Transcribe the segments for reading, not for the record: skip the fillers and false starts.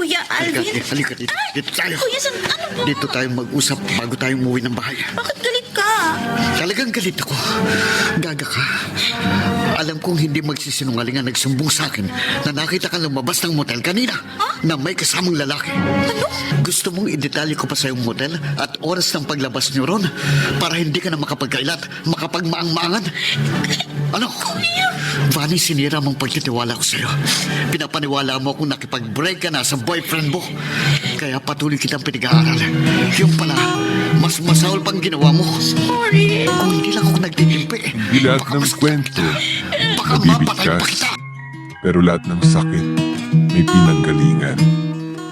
Kuya Alvin. Halika dito. Dito tayo. Kuya, ano ba? Dito tayo mag-usap bago tayo umuwi ng bahay. Bakit galit ka? Talagang galit ako. Gaga ka. Alam kong hindi magsisinungaling ang nagsumbong sa akin na nakita ka lumabas ng motel kanina na may kasamang lalaki. Ano? Gusto mong idetalye ko pa sa iyong motel at oras ng paglabas niyo ron para hindi ka na makapagkailat, makapagmaang-maangan? Ano? Vanny, sinira mong pagtitiwala ko sa'yo. Pinapaniwala mo kung nakipag-break ka na sa boyfriend mo. Kaya patuloy kitang pinag-aaral. Yung pala, mas masaol pang ginawa mo. Sorry. Kung hindi lang ako nagtitimpi, Hindi lahat ng kwento baka mapatay pa mabibigkas. kita. Pero lahat ng sakit may pinanggalingan.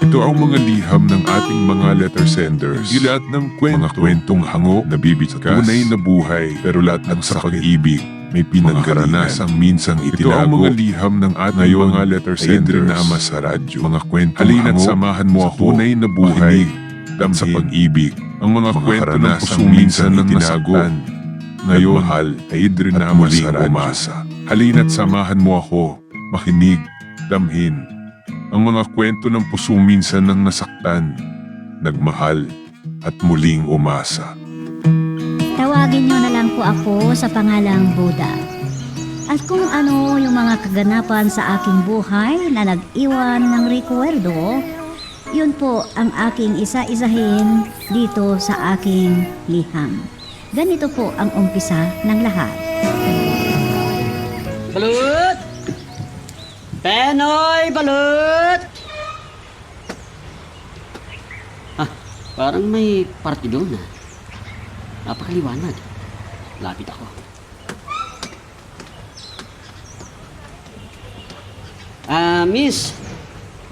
Ito ang mga liham ng ating mga letter senders. Hindi lahat ng kwento, mga kwentong hango, nabibigkas. Tunay na buhay, pero lahat ng sa pag-ibig may pinanggalingan. Minsang itinago. Ito ang mga liham ng ating mga letter senders. Drama sa radyo. Mga kwentong halina't samahan mo ako. Tunay na buhay, sa pag-ibig. Ang mga kwento ng pusong minsan ng nasaktan. Ngayon, mahal, ay idrinama sa umasa. Halina't samahan mo ako, makinig, damhin. Ang mga kwento ng pusong minsan ng nasaktan, nagmahal, at muling umasa. Tawagin niyo na lang po ako sa pangalang Buddha. At kung ano yung mga kaganapan sa aking buhay na nag-iwan ng rekwerdo, yun po ang aking isa-isahin dito sa aking liham. Ganito po ang umpisa ng lahat. Balut! Penoy, balut! Parang may party doon ah. Napakaliwanag. Lapit ako. Miss,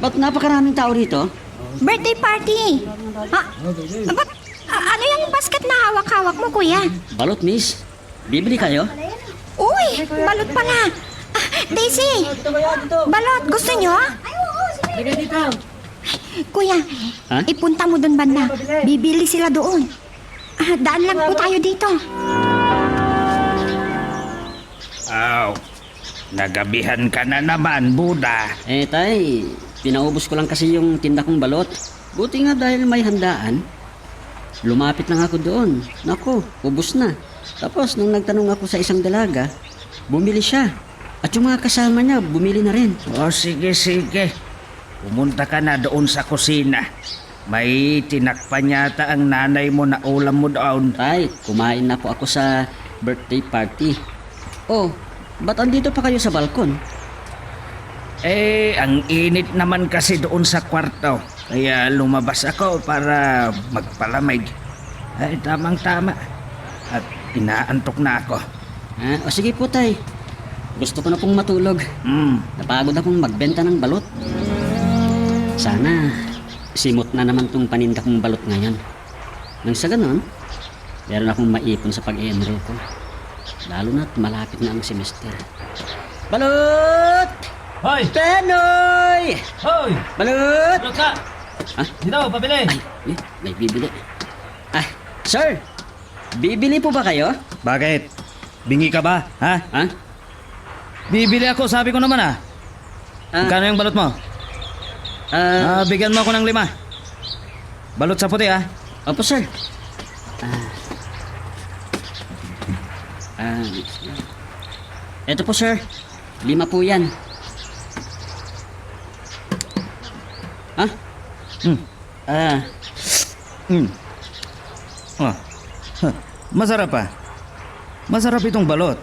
ba't napakaraming tao rito? Birthday party! Ano yung basket na hawak-hawak mo, kuya? Balot, miss. Bibili kayo? Uy, balot pala. Daisy, balot, gusto nyo? Kuya, Ha? ipunta mo doon banda. Bibili sila doon. Daan lang po tayo dito. Aw, nagabihan ka na naman, Buda. Tay, pinaubos ko lang kasi yung tinda kong balot. Buti nga dahil may handaan. Lumapit lang ako doon. Nako, ubos na. Tapos nung nagtanong ako sa isang dalaga, bumili siya. At yung mga kasama niya, bumili na rin. O sige, sige. Pumunta ka na doon sa kusina. May tinakpan yata ang nanay mo na ulam mo doon. Tay, kumain na po ako sa birthday party. Oh, ba't andito pa kayo sa balkon? Ang init naman kasi doon sa kwarto. Kaya lumabas ako para magpalamig. Ay, tamang-tama. At inaantok na ako. O sige po, tay. Gusto ko na pong matulog. Napagod akong magbenta ng balot. Sana simot na naman tong paninda kong balot ngayon. Nang sa ganon, meron akong maipon sa pag-i-enroll ko. Lalo na't malapit na ang semester. Balot! Hoy! Penoy! Hoy! Balot! Tulog ka! Ha? Dito, pabili! May bibili. Sir! Bibili po ba kayo? Bakit? Bingi ka ba? Ha? Ha? Bibili ako, sabi ko naman ah. Magkano yung balot mo? Bigyan mo ako ng 5. Balot sa puti ah. Opo, sir. Eto po, sir. 5 po yan. Ha? Masarap ah. Masarap itong balot.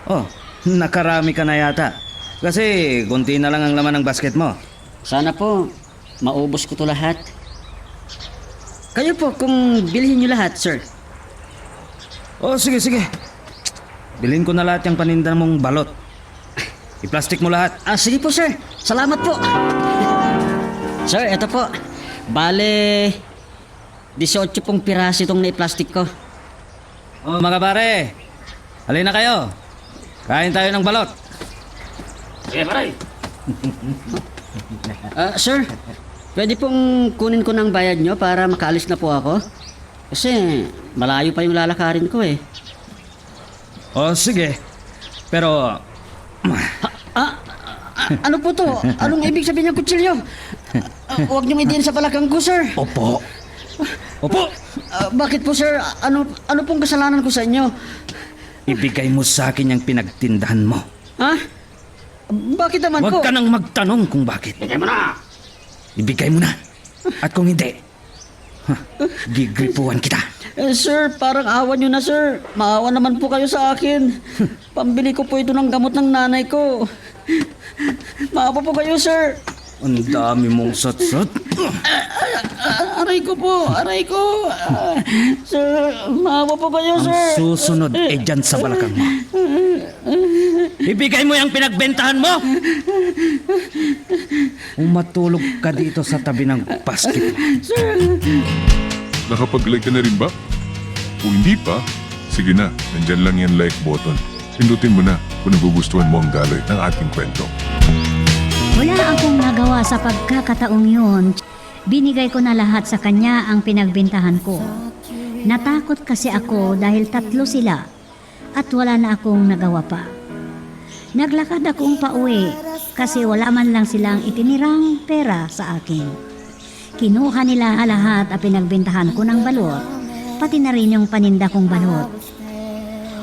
Oh, nakarami ka na yata. Kasi konti na lang ang laman ng basket mo. Sana po, maubos ko to lahat. Kayo po, kung bilhin nyo lahat, sir. Oh, sige, sige. Bilhin ko na lahat yung paninda mong balot. I-plastic mo lahat. Sige po, sir. Salamat po. Sir, eto po. Bale, 18 pong piraso itong na-plastic ko. Oh, mga pare. Halina kayo. Kain tayo ng balot. Sige, pare! Sir, pwede pong kunin ko ng bayad nyo para makaalis na po ako? Kasi malayo pa yung lalakarin ko eh. Oh, sige. Pero Ano po to? Anong ibig sabihin ng kutsilyo? Huwag niyong idiin sa balakang ko, sir. Opo. Opo! Bakit po, sir? Ano pong kasalanan ko sa inyo? Ibigay mo sa akin yung pinagtindahan mo. Ha? Bakit naman po? Huwag ka nang magtanong kung bakit. Bigay mo na! Ibigay mo na. At kung hindi, gigripuan kita. Sir, parang awan nyo na, sir. Maawa naman po kayo sa akin. Pambili ko po ito ng gamot ng nanay ko. Maawa po kayo, sir. Ang dami mong sot-sot. Aray ko po, aray ko. Sir, maawa po kayo, Ang sir. susunod ay dyan sa balakang mo. Ibigay mo yung pinagbentahan mo! Umatulog ka dito sa tabi ng basket mo. Nakapag-like ka na rin ba? Kung hindi pa, sige na, nandyan lang yung like button. Pindutin mo na kung nagugustuhan mo ang daloy ng ating kwento. Wala akong nagawa sa pagkakataong yun. Binigay ko na lahat sa kanya ang pinagbintahan ko. Natakot kasi ako dahil 3 sila at wala na akong nagawa pa. Naglakad akong pauwi kasi wala man lang silang itinirang pera sa akin. Kinuha nila lahat at pinagbintahan ko ng balot, pati na rin yung paninda kong balot.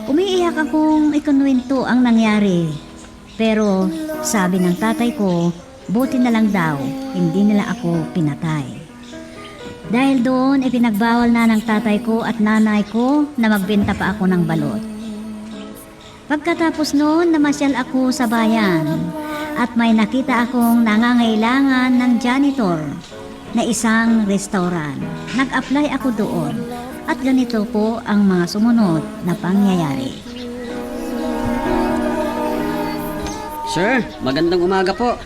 Umiiyak akong ikunwento ang nangyari. Pero sabi ng tatay ko, buti na lang daw, hindi nila ako pinatay. Dahil doon, ipinagbawal na ng tatay ko at nanay ko na magbenta pa ako ng balot. Pagkatapos noon, namasyal ako sa bayan at may nakita akong nangangailangan ng janitor na isang restaurant. Nag-apply ako doon at ganito po ang mga sumunod na pangyayari. Sir, magandang umaga po.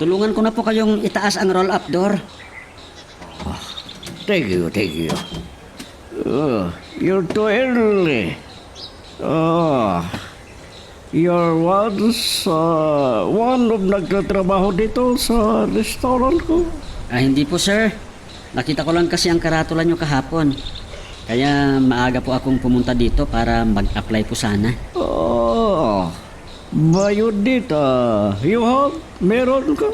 Tulungan ko na po kayong itaas ang roll-up door. Thank you, thank you. You're too early. You're one of nagtatrabaho dito sa restaurant ko. Hindi po, sir. Nakita ko lang kasi ang karatula nyo kahapon. Kaya maaga po akong pumunta dito para mag-apply po sana. Bayodita. You have? Meron ka?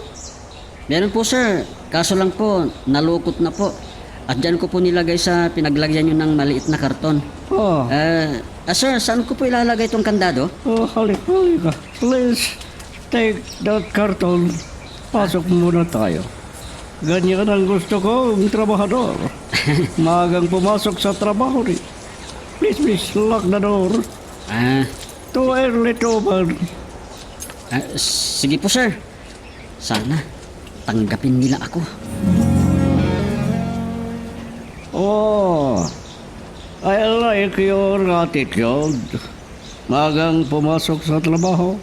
Meron po, sir. Kaso lang po, nalukot na po. At dyan ko po nilagay sa pinaglagyan nyo ng maliit na karton. Sir, saan ko po ilalagay itong kandado? Halika. Please take that carton. Pasok muna tayo. Ganyan ang gusto ko, ang trabahador. Magang pumasok sa trabaho rin. Please, lock the door. Too early to open. Sige po, sir. Sana tanggapin nila ako. I like your attitude. Magang pumasok sa trabaho.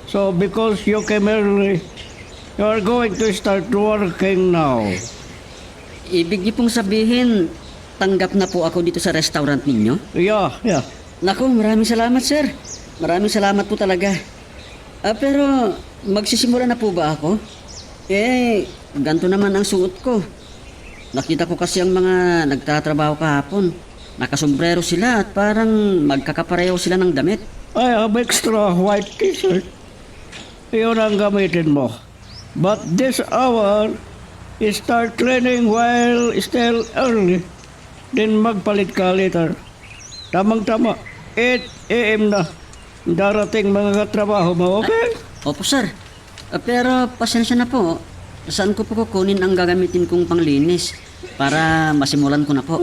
So because you came early, you are going to start working now. Ibig niyo pong sabihin, tanggap na po ako dito sa restaurant ninyo? Yeah. Naku, maraming salamat, sir. Maraming salamat po talaga. Pero magsisimula na po ba ako? Ganito naman ang suot ko. Nakita ko kasi ang mga nagtatrabaho kahapon. Nakasombrero sila at parang magkakapareho sila ng damit. I have extra white t-shirt. Yun ang gamitin mo. But this hour, start cleaning while still early. Then magpalit ka later. Tamang-tama, 8 a.m. na. Darating mga katrabaho mo, okay? Opo, sir. Pero pasensya na po. Saan ko po kukunin ang gagamitin kong panglinis para masimulan ko na po?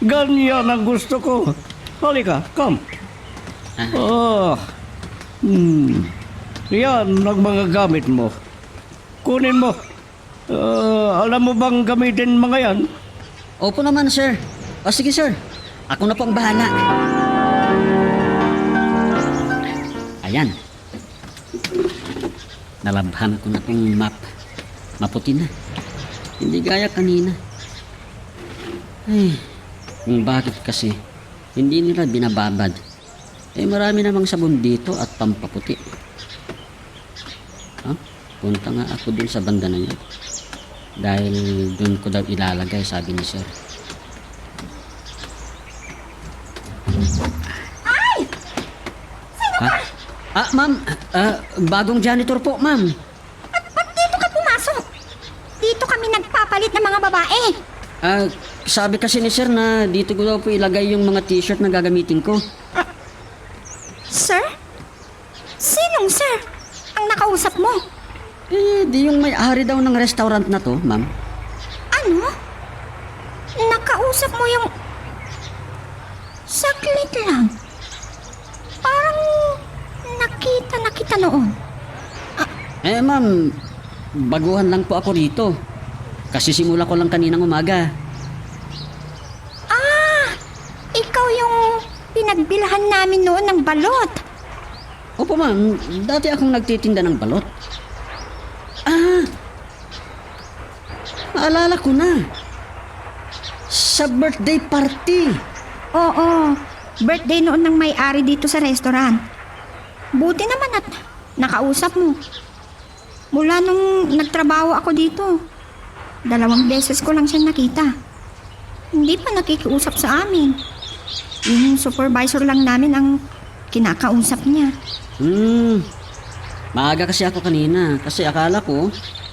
Ganyan ang gusto ko. Halika, come. Yan ang mga gamit mo. Kunin mo. Alam mo bang gamitin mga yan? Opo naman, sir. Sige, sir. Ako na po ang bahala. Ayan. Nalabhan ko na tong map. Maputi na. Hindi gaya kanina. Kung bakit kasi hindi nila binababad. Marami namang sabon dito at pampaputi. Punta nga ako dun sa banda na yan. Dahil dun ko daw ilalagay, sabi ni sir. Ma'am, bagong janitor po, ma'am. Ba't dito ka pumasok? Dito kami nagpapalit ng mga babae. Sabi kasi ni sir na dito ko daw po ilagay yung mga t-shirt na gagamitin ko. Sir? Sinong sir? Ang nakausap mo? Di yung may-ari daw ng restaurant na to, ma'am. Ano? Nakausap mo yung... Saglit lang. Parang nakita na kita noon. Ma'am, baguhan lang po ako rito. Kasi simula ko lang kaninang umaga. Ikaw yung pinagbilhan namin noon ng balot. Opo, ma'am. Dati akong nagtitinda ng balot. Naalala ko na. Sa birthday party. Oo, birthday noon ng may-ari dito sa restaurant. Buti naman at nakausap mo. Mula nung nagtrabaho ako dito, 2 beses ko lang siya nakita. Hindi pa nakikiusap sa amin. Yung supervisor lang namin ang kinakausap niya. Maaga kasi ako kanina. Kasi akala ko,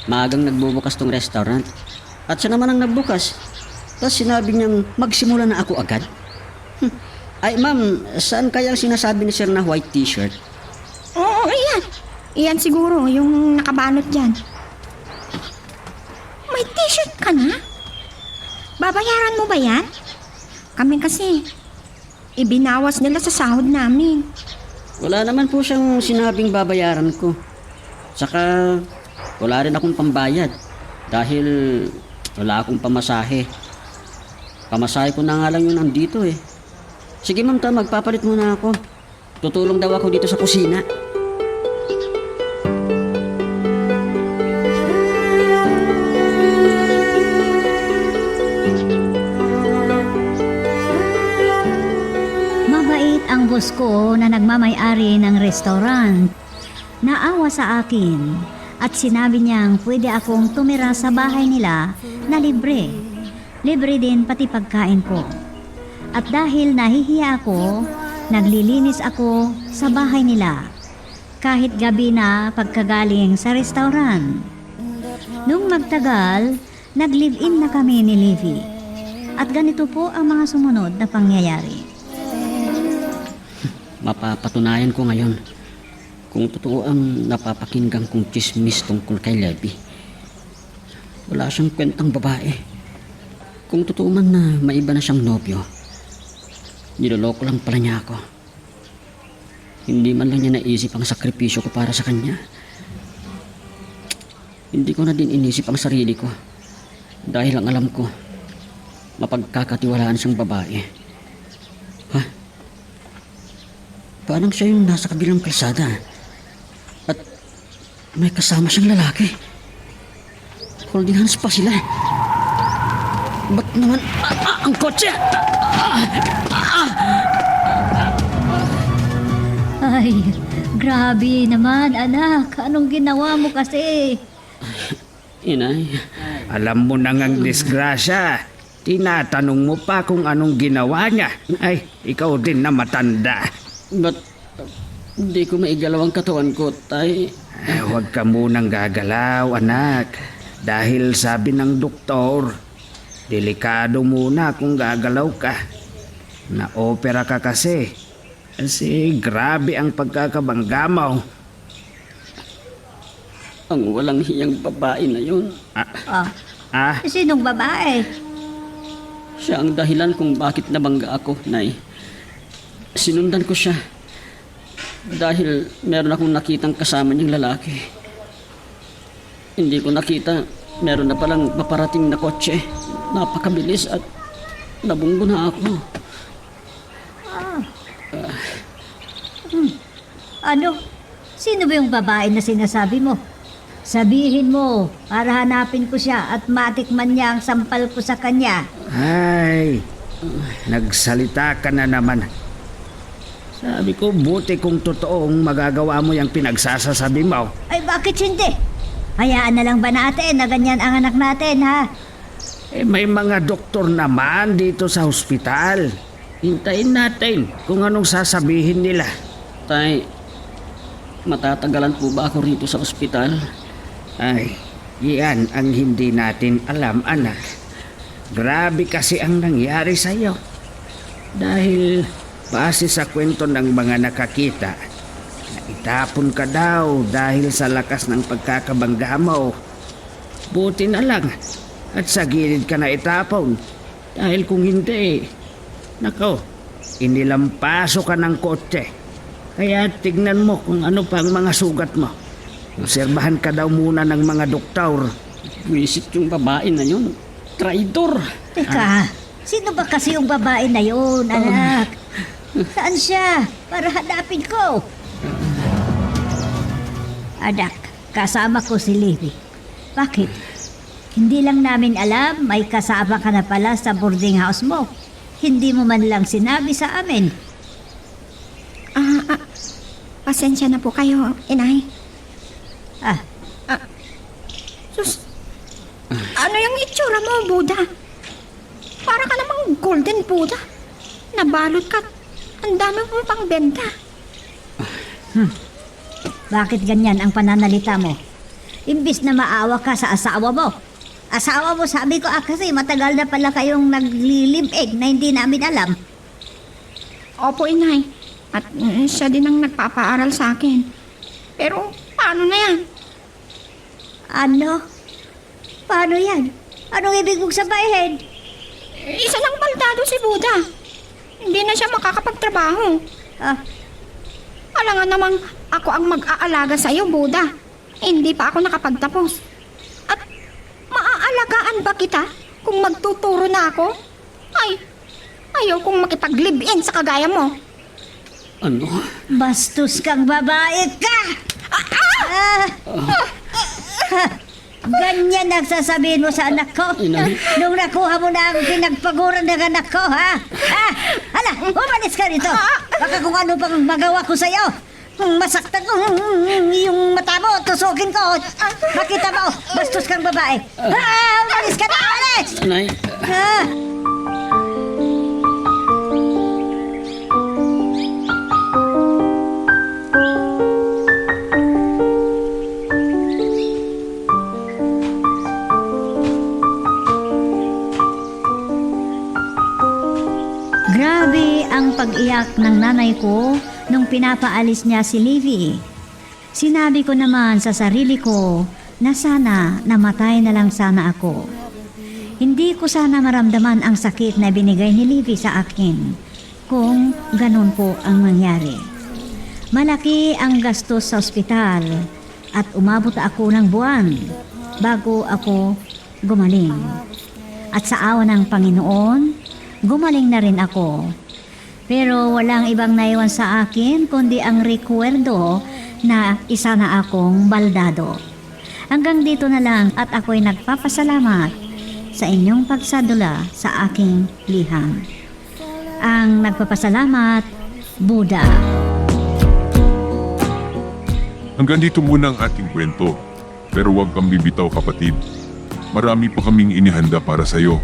maagang nagbubukas tong restaurant. At siya naman ang nagbukas. Tapos sinabi niyang magsimula na ako agad. Ay ma'am, saan kaya ang sinasabi ni sir na white t-shirt? Oo, iyan. Iyan siguro, yung nakabalot dyan. May t-shirt ka na? Babayaran mo ba yan? Kami kasi, ibinawas nila sa sahod namin. Wala naman po siyang sinabing babayaran ko. Saka wala rin akong pambayad. Dahil wala akong pamasahe. Pamasahe ko na nga lang yun nandito eh. Sige ma'am, magpapalit muna ako. Tutulong daw ako dito sa kusina. Mabait ang boss ko na nagmamay-ari ng restaurant. Naawa sa akin at sinabi niyang pwede akong tumira sa bahay nila na libre. Libre din pati pagkain ko. At dahil nahihiya ako, naglilinis ako sa bahay nila. Kahit gabi na pagkagaling sa restaurant. Nung magtagal, nag-live-in na kami ni Livy. At ganito po ang mga sumunod na pangyayari. Mapapatunayan ko ngayon kung totoo ang napapakinggan kong chismis tungkol kay Levy. Wala siyang kwentang babae. Kung totoo man na may iba na siyang nobyo, niloloko lang pala niya ako. Hindi man lang niya naisip ang sakripisyo ko para sa kanya. Hindi ko na din inisip ang sarili ko dahil ang alam ko, mapagkakatiwalaan siyang babae. Parang siya yung nasa kabilang kalsada at may kasama siyang lalaki. Holding hands pa sila. Ba't naman ang kotse? Ay, grabe naman anak. Anong ginawa mo kasi? Inay, Alam mo na ngang disgrasya. Tinatanong mo pa kung anong ginawa niya. Ay, ikaw din na matanda. ba't hindi ko maigalaw ang katawan ko, tay? Huwag ka munang gagalaw, anak. Dahil sabi ng doktor, delikado muna kung gagalaw ka. Na-opera ka kasi. Kasi grabe ang pagkakabanggamaw. Ang walang hiyang babae na yun. Sinong babae? Siya ang dahilan kung bakit nabangga ako, Nay. Sinundan ko siya dahil meron akong nakitang kasama niyang lalaki. Hindi ko nakita, meron na palang paparating na kotse. Napakabilis at nabunggo na ako. Ano? Sino ba yung babae na sinasabi mo? Sabihin mo para hanapin ko siya at matikman niya ang sampal ko sa kanya. Ay, nagsalita ka na naman. Sabi ko, buti kung totoong magagawa mo yung pinagsasasabi mo. Ay bakit hindi? Hayaan na lang ba natin na ganyan ang anak natin, ha? May mga doktor naman dito sa ospital. Hintayin natin kung anong sasabihin nila. Tay, Matatagalan po ba ako rito sa ospital? Ay, iyan ang hindi natin alam, anak. Grabe kasi ang nangyari sa iyo. Dahil base sa kwento ng mga nakakita, naitapon ka daw dahil sa lakas ng pagkakabangga mo. Buti na lang at sa gilid ka na itapon. Dahil kung hindi, nako, inilampaso ka ng kotse. Kaya tignan mo kung ano pa ang mga sugat mo. Obserbahan ka daw muna ng mga doktor. Wisit yung babae na yun. Traidor! Teka, sino ba kasi yung babae na yun, anak? Saan siya? Para hanapin ko. Anak, kasama ko si Livy. Bakit? Hindi lang namin alam, may kasama ka na pala sa boarding house mo. Hindi mo man lang sinabi sa amin. Pasensya na po kayo, inay. Ah, Sus, ano yung itsura mo, Buddha? Para ka namang golden Buddha. Nabalot ka. Ang dami mo pang benta. bakit ganyan ang pananalita mo? Imbis na maawa ka sa asawa mo. Asawa mo, sabi ko kasi matagal na pala kayong naglilimpig na hindi namin alam. Opo, inay. At siya din ang nagpapaaral sa akin. Pero, paano na yan? Ano? Paano yan? Anong ibig mong sabihin? Isa lang baldado si Buddha. Hindi na siya makakapagtrabaho. Ah, Alangan namang ako ang mag-aalaga sa iyo, Buddha. Hindi pa ako nakapagtapos. At maaalagaan ba kita kung magtuturo na ako? Ayaw kong makipag-live-in sa kagaya mo. Ano? bastos kang babae ka! Ganyan ang sasabihin mo sa anak ko? Inay. Nung nakuha mo na ang pinagpaguran ng anak ko, ha? Hala, umalis ka rito. Baka kung ano pang magawa ko sa'yo. Masaktan ko yung mata mo, tusukin ko. Makita mo, bastos kang babae. Umalis ka na, umalis! Inay, Grabe ang pag-iyak ng nanay ko nung pinapaalis niya si Livy. Sinabi ko naman sa sarili ko na sana namatay na lang sana ako. Hindi ko sana maramdaman ang sakit na binigay ni Livy sa akin kung ganun po ang nangyari. Malaki ang gastos sa ospital at umabot ako ng buwan bago ako gumaling. At sa awa ng Panginoon, gumaling na rin ako. Pero walang ibang naiwan sa akin kundi ang rekwerdo na isa na akong baldado. Hanggang dito na lang at ako'y nagpapasalamat sa inyong pagsadula sa aking liham. Ang nagpapasalamat, Buddha. Hanggang dito muna ang ating kwento. Pero huwag kang bibitaw, kapatid. Marami pa kaming inihanda para sa'yo.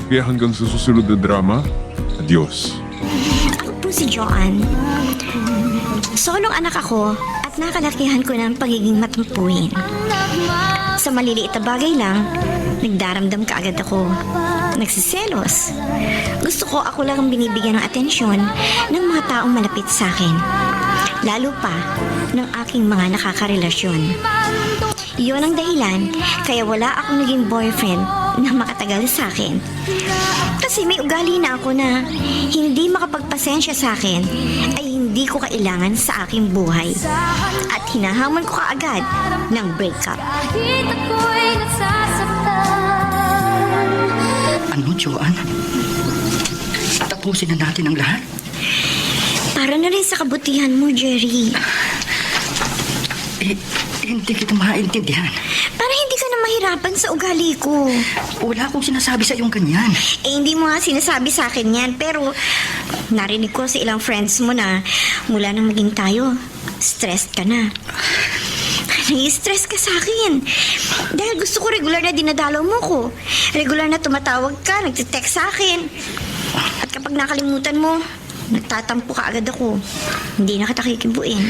Kaya hanggang sa susunod na drama, adios. Ako po si Joanne. Solong anak ako at nakalakihan ko ng pagiging matumpuin. Sa maliliit na bagay lang, nagdaramdam kaagad ako. Nagsiselos. Gusto ko ako lang ang binibigyan ng atensyon ng mga taong malapit sa akin. Lalo pa ng aking mga nakakarelasyon. Iyon ang dahilan kaya wala akong naging boyfriend na makatagal sa akin. Kasi may ugali na ako na hindi makapagpasensya sa akin ay hindi ko kailangan sa aking buhay. At hinahamon ko kaagad ng breakup. Ano, Joanne? Tapusin na natin ang lahat? Para na rin sa kabutihan mo, Jerry. Hindi kita maintindihan. Para hindi ka na mahirapan sa ugali ko. Wala akong sinasabi sa iyong ganyan. Hindi mo nga sinasabi sa akin yan, pero narinig ko sa ilang friends mo na mula nang maging tayo, stressed ka na. Nai-stress ka sa akin. Dahil gusto ko regular na dinadalaw mo ko. Regular na tumatawag ka, nagtitext sa akin. At kapag nakalimutan mo, nagtatampo ka agad ako. Hindi na kita kikibuin.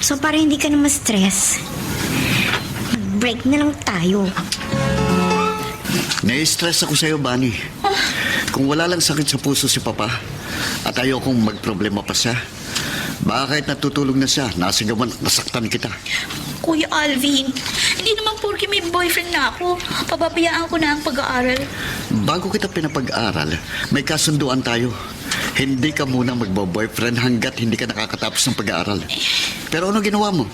So para hindi ka na ma-stress, mag-break na lang tayo. Nai-stress ako sa'yo, Bunny. Kung wala lang sakit sa puso si Papa at ayokong magproblema pa siya, baka kahit natutulog na siya, nasigawan at nasaktan kita. Kuya Alvin, hindi naman porke may boyfriend na ako. Pababayaan ko na ang pag-aaral. Bago kita pinapag-aral, may kasunduan tayo. Hindi ka muna magbo-boyfriend hanggat hindi ka nakakatapos ng pag-aaral. Pero ano ginawa mo?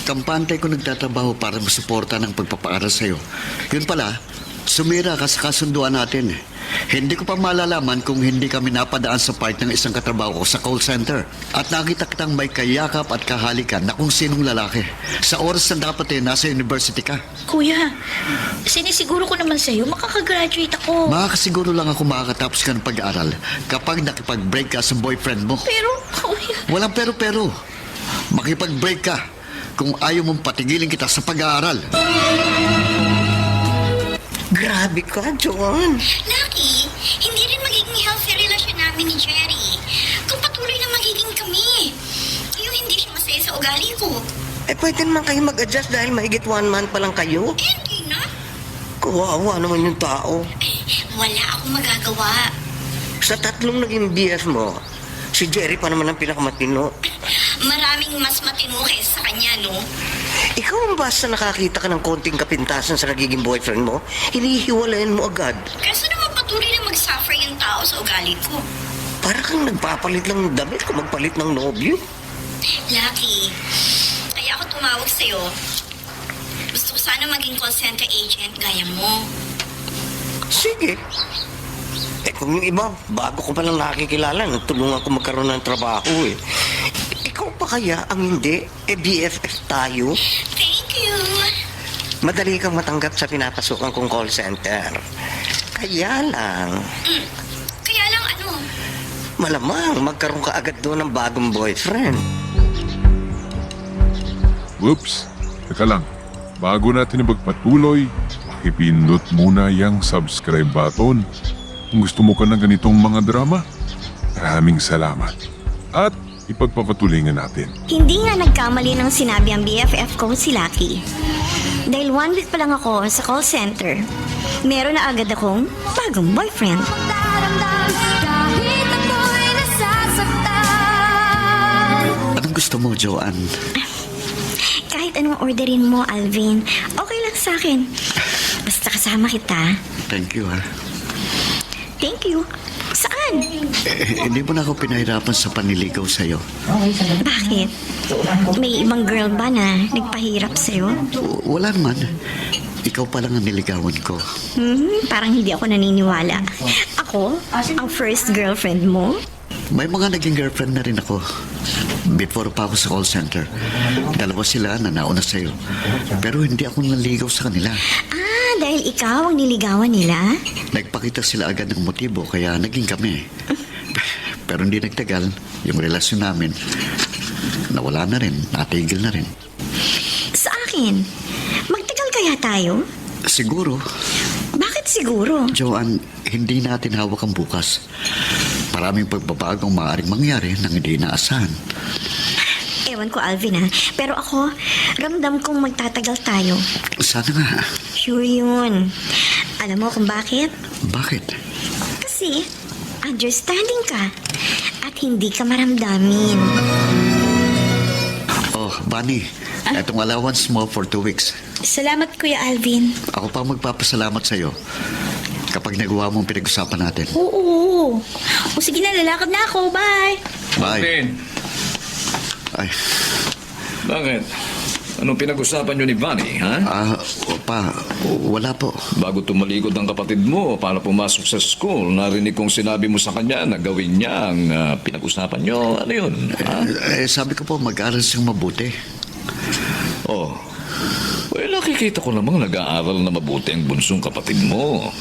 Kampante ko nagtatrabaho para masuporta ng pagpapaaral sa'yo. Yun pala, sumira ka sa kasunduan natin. Hindi ko pa malalaman kung hindi kami napadaan sa part ng isang katrabaho ko sa call center. At nakita kitang may kayakap at kahalikan na kung sinong lalaki. Sa oras na dapat nasa university ka. Kuya, sinisiguro ko naman sa'yo, makakagraduate ako. Makakasiguro lang ako makakatapos ka ng pag-aaral kapag nakipag-break ka sa boyfriend mo. Pero, kuya, Walang pero-pero. Makipag-break ka kung ayaw mong patigilin kita sa pag-aaral. Grabe ka, Joan. Lucky, hindi rin magiging healthy relasyon namin ni Jerry. Kung patuloy na magiging kami. Yung hindi siya masaya sa ugali ko. Pwede naman kayo mag-adjust dahil mahigit 1 month pa lang kayo. Hindi na. Kawawa naman yung tao. Wala akong magagawa. Sa 3 naging BF mo, si Jerry pa naman ang pinakamatino. Maraming mas matino kaysa sa kanya, no? Ikaw ang basta nakakita ka ng konting kapintasan sa nagiging boyfriend mo, hinihiwalayan mo agad. Kasi naman patuloy na mag-suffer yung tao sa ugali ko. Para kang nagpapalit lang ng damit kung magpalit ng nobyo. Lucky, kaya ako tumawag sa'yo. Gusto ko sana maging call center agent gaya mo. Sige. Kung yung iba, bago ko pa lang nakikilala, nagtulungan ko magkaroon ng trabaho eh. Ikaw pa kaya ang hindi? BFF tayo? Thank you. Madali kang matanggap sa pinapasukan kong call center. Kaya lang, Kaya lang ano, malamang magkaroon ka agad doon ng bagong boyfriend. Whoops! Teka lang. Bago natin magpatuloy, pakipindot muna yung subscribe button. Kung gusto mo ka ng ganitong mga drama, maraming salamat. At ipagpapatuloy natin. hindi nga nagkamali ng sinabi ang BFF ko si Lucky. Dahil 1 week pa lang ako sa call center, meron na agad akong bagong boyfriend. Anong gusto mo, Joanne? Kahit anong orderin mo, Alvin, okay lang sa akin. Basta kasama kita. Thank you, ha. Thank you. Saan? Hindi mo na ako pinahirapan sa panliligaw sa'yo. Bakit? May ibang girl ba na nagpahirap sa'yo? Wala naman. Ikaw pa lang ang niligawan ko. Parang hindi ako naniniwala. Ako? Ang first girlfriend mo? May mga naging girlfriend na rin ako. Before pa ako sa call center. 2 sila na nauna sa'yo. Pero hindi ako naligaw sa kanila. Dahil ikaw ang niligawan nila? Nagpakita sila agad ng motibo kaya naging kami. Pero hindi nagtagal. Yung relasyon namin, nawala na rin. Natigil na rin. Sa akin? Magtagal kaya tayo? Siguro, Bakit siguro? Joanne, hindi natin hawak ang bukas. Maraming pagbabagong maaaring mangyari nang hindi inaasahan. Ewan ko, Alvin, ha? Pero ako, ramdam kong magtatagal tayo. Sana nga. Sure yun. Alam mo kung bakit? Bakit? Kasi, understanding ka. At hindi ka maramdamin. Oh, Bunny, etong allowance mo for 2 weeks. salamat Kuya Alvin. Ako pa magpapasalamat sa'yo kapag nagawa mo ang pinag-usapan natin. Oo. O sige na, lalakad na ako. Bye. Bye. Martin, Ay, bakit? Anong pinag-usapan nyo ni Vanny, ha? pa, wala po. Bago tumalikod ang kapatid mo para pumasok sa school, narinig kong sinabi mo sa kanya na gawin niya ang pinag-usapan nyo. Ano yun, ha? Sabi ko po, mag-aral siyang mabuti. Oh, well, nakikita ko namang nag-aaral na mabuti ang bunsong kapatid mo.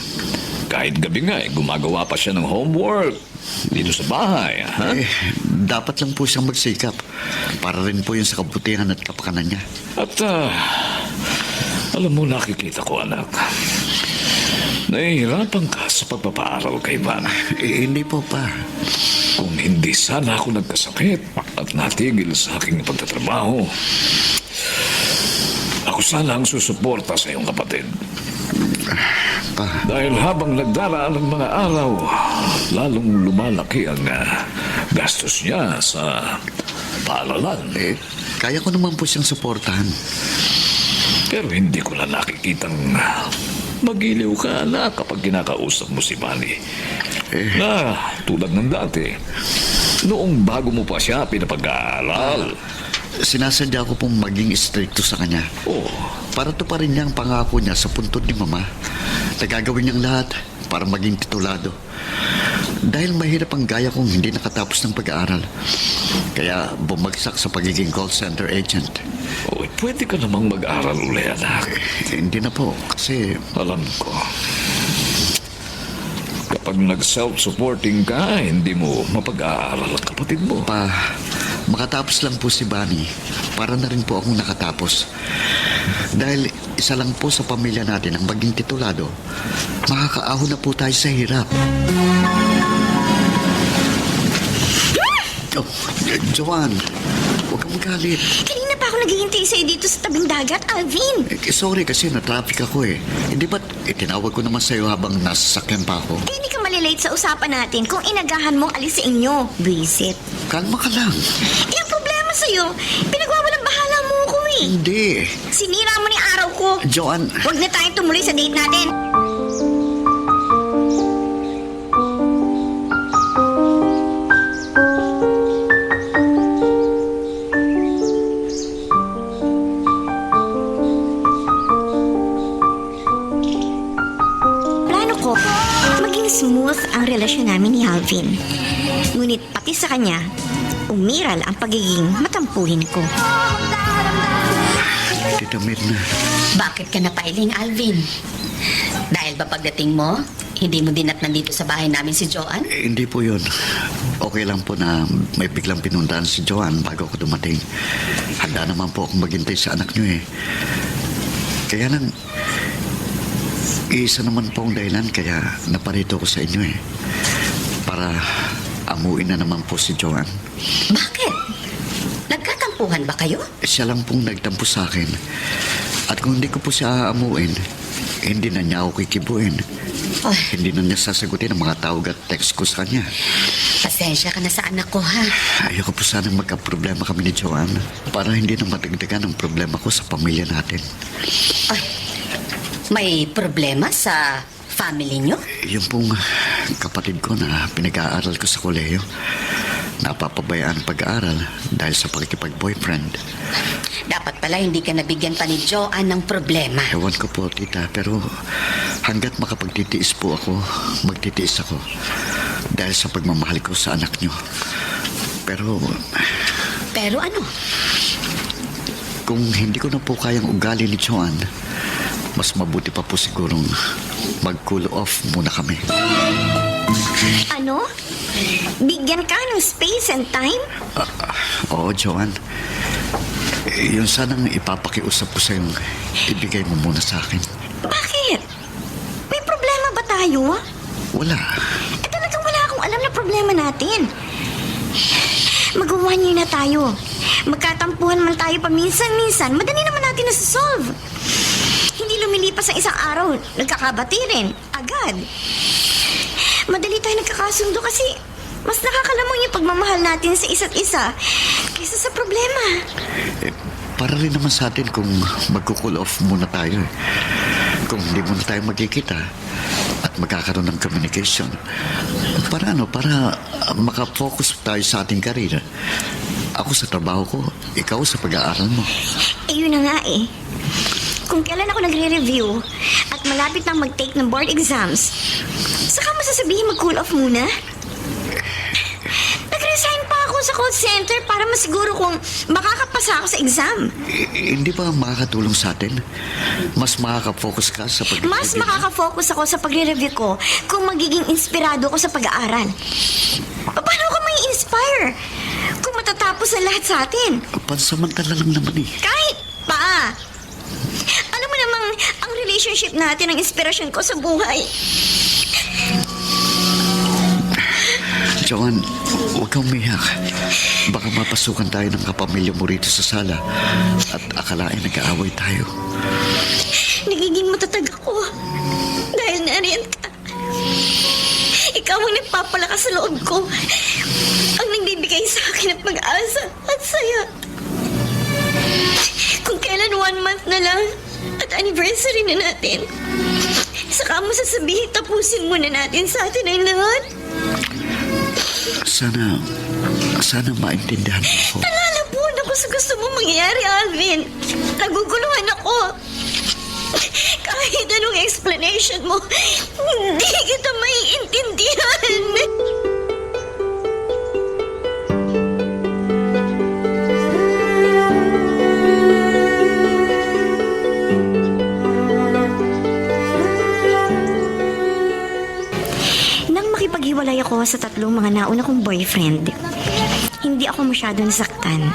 Kahit gabi nga, gumagawa pa siya ng homework dito sa bahay, ha? Dapat lang po siyang magsikap. Para rin po yun sa kabutihan at kapakanan niya. At, alam mo, nakikita ko, anak. Nahihirapan ka sa pagpapaaral kay Vanny. Hindi po pa. Kung hindi sana ako nagkasakit at natigil sa aking pagtatrabaho, ako sana ang susuporta sa iyong kapatid. Pa, Dahil habang nagdaraan ng mga araw, lalong lumalaki ang gastos niya sa paaralan. kaya ko naman po siyang suportahan. Pero hindi ko na nakikitang magiliw ka na kapag kinakausap mo si Manny. Na tulad ng dati, noong bago mo pa siya pinapag-aaral. Sinasadya ko pong maging stricto sa kanya. Oh, Para to pa rin niya ang pangako niya sa puntod ni Mama. Nagagawin niyang lahat para maging titulado. Dahil mahirap ang gaya kong hindi nakatapos ng pag-aaral. Kaya bumagsak sa pagiging call center agent. oh, pwede ka namang mag-aral uli, anak. Hindi na po kasi Alam ko. Kapag nag-self-supporting ka, hindi mo mapag-aaral ang kapatid mo. pa makatapos lang po si Bunny. Para na rin po akong nakatapos. Dahil isa lang po sa pamilya natin ang maging titulado. Makakaahon na po tayo sa hirap. Oh, Joanne, huwag kang magalit. Kanina pa ako naghihintay sa'yo dito sa tabing dagat, Alvin. Sorry kasi na-traffic ako eh. Hindi ba't tinawag ko naman sa'yo habang nasa sakyan pa ako? Hindi ka malilate sa usapan natin kung inagahan mong alis sa inyo. Visit. Kalma ka lang. Yung problema sa'yo, pinagwawalang bahala mo ko eh. Hindi. Sinira mo ni araw ko. Joanne, Huwag na tayong tumuloy sa date natin. Plano ko, maging smooth ang relasyon namin ni Alvin. Ngunit pati sa kanya, umiral ang pagiging matampuhin ko. Tita Mirna, Bakit ka napailing, Alvin? Dahil ba pagdating mo, hindi mo dinatnan dito sa bahay namin si Joanne? hindi po yun. Okay lang po na may biglang pinuntahan si Joanne bago ako dumating. Handa naman po akong maghintay sa anak niyo eh. Kaya lang, isa naman po ang dahilan kaya naparito ko sa inyo eh. Para amuin na naman po si Joanne. Bakit? Nagkatampuhan ba kayo? Siya lang pong nagtampo sa akin. At kung hindi ko po siya aamuin, hindi na niya ako kikibuin. Hindi na niya sasagutin ang mga tawag at text ko sa kanya. Pasensya ka na sa anak ko, ha? Ayoko po sana magka-problema kami ni Joanne para hindi na madagdagan ang problema ko sa pamilya natin. Ay, may problema sa family nyo? Yung pong kapatid ko na pinag-aaral ko sa kolehiyo, napapabayaan ang pag-aaral dahil sa pakikipag-boyfriend. Dapat pala hindi ka nabigyan pa ni Joanne ng problema. Ewan ko po, tita, pero hanggat makapagtitiis po ako, magtitiis ako dahil sa pagmamahal ko sa anak niyo. Pero Pero ano? kung hindi ko na po kayang ugali ni Joanne, mas mabuti pa po sigurong mag-cool off muna kami. Ano? Bigyan ka ng space and time? Oo, Joanne. Yun sanang ipapakiusap ko sa'yo, ibigay mo muna sa akin. Bakit? May problema ba tayo? Wala. Talagang wala akong alam na problema natin. Mag-1 year na tayo. Magkatampuhan man tayo paminsan-minsan, madali naman natin nasa-solve. Hindi lumilipas ang isang araw, nagkakabati rin, agad. Madali tayo nagkakasundo kasi mas nakakalamang yung pagmamahal natin sa isa't isa kaysa sa problema. Para rin naman sa atin kung magko-cool off muna tayo. Kung hindi muna tayo magkikita at magkakaroon ng communication. Para makafocus tayo sa ating karir. Ako sa trabaho ko, ikaw sa pag-aaral mo. Yun na nga eh. Kung kailan ako nagre-review at malapit nang mag-take ng board exams, saka mo sasabihin mag-cool off muna? Nag-resign pa ako sa call center para masiguro kung makakapasa ako sa exam. Hindi ba makakatulong sa atin? Mas makaka-focus ka sa pag-review? Mas makaka-focus ako sa pagre-review ko kung magiging inspirado ako sa pag-aaral. Paano ako may inspire kung matatapos ang lahat sa atin? Pansamantala lang naman eh. Kahit pa. Alam mo namang ang relationship natin ang inspirasyon ko sa buhay. Joanne, huwag kang umiyak. Baka mapasukan tayo ng kapamilya mo rito sa sala at akalain nag-aaway tayo. Nagiging matatag ako dahil nariyan ka. Ikaw ang nagpapalakas sa loob ko. Ang nagbibigay sa akin ng pag-asa at saya. Kung kailan 1 month na lang at anniversary na natin, saka mo sasabihin tapusin muna natin sa atin ang lahat. Sana maintindihan mo ako. Nalalabuan ako sa gusto mong mangyayari, Alvin. Naguguluhan ako. Kahit anong explanation mo, hindi kita maiintindihan. Nang makipaghiwalay ako sa 3 mga nauna kong boyfriend, hindi ako masyado nasaktan.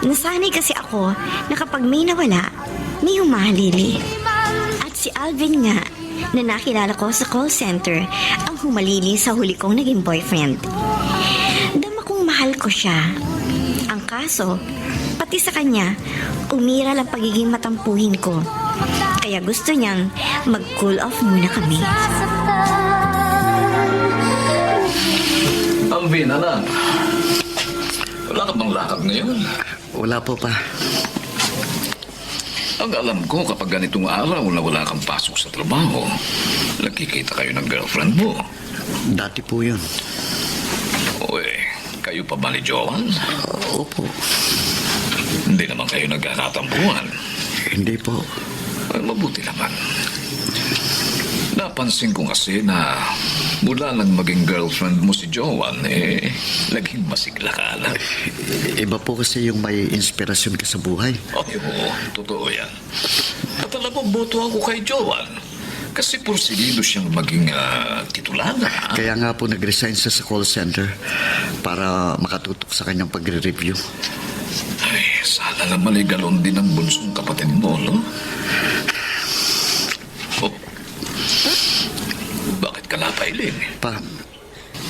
Nasanay kasi ako na kapag may nawala, may humahalili. At si Alvin nga, na nakilala ko sa call center, ang humalili sa huli kong naging boyfriend. Dama kong mahal ko siya. Ang kaso, pati sa kanya, umiral ang pagiging matampuhin ko. Kaya gusto niyang mag-cool off muna kami. Alvin, anak. Wala ka bang lakad ngayon? Wala po pa. Ang alam ko, kapag ganitong araw na wala kang pasok sa trabaho, nagkikita kayo ng girlfriend mo. Dati po yun. Uy, kayo pa ba ni Joanne? Opo. Hindi naman kayo nagkakatampuhan. Hindi po. Ay, mabuti naman. Napansin ko kasi na mula nang maging girlfriend mo si Joanne, naging masigla ka na. Iba po kasi yung may inspirasyon ka sa buhay. Ay, oo, totoo yan. At alam mo, boto ako kay Joanne. Kasi porsigido siyang maging titulada. Kaya nga po nag-resign siya sa call center para makatutok sa kanyang pagre-review. Ay, sana naman ay galon din ang bunsong kapatid mo, no? Oh. Bakit ka napailing? Pa,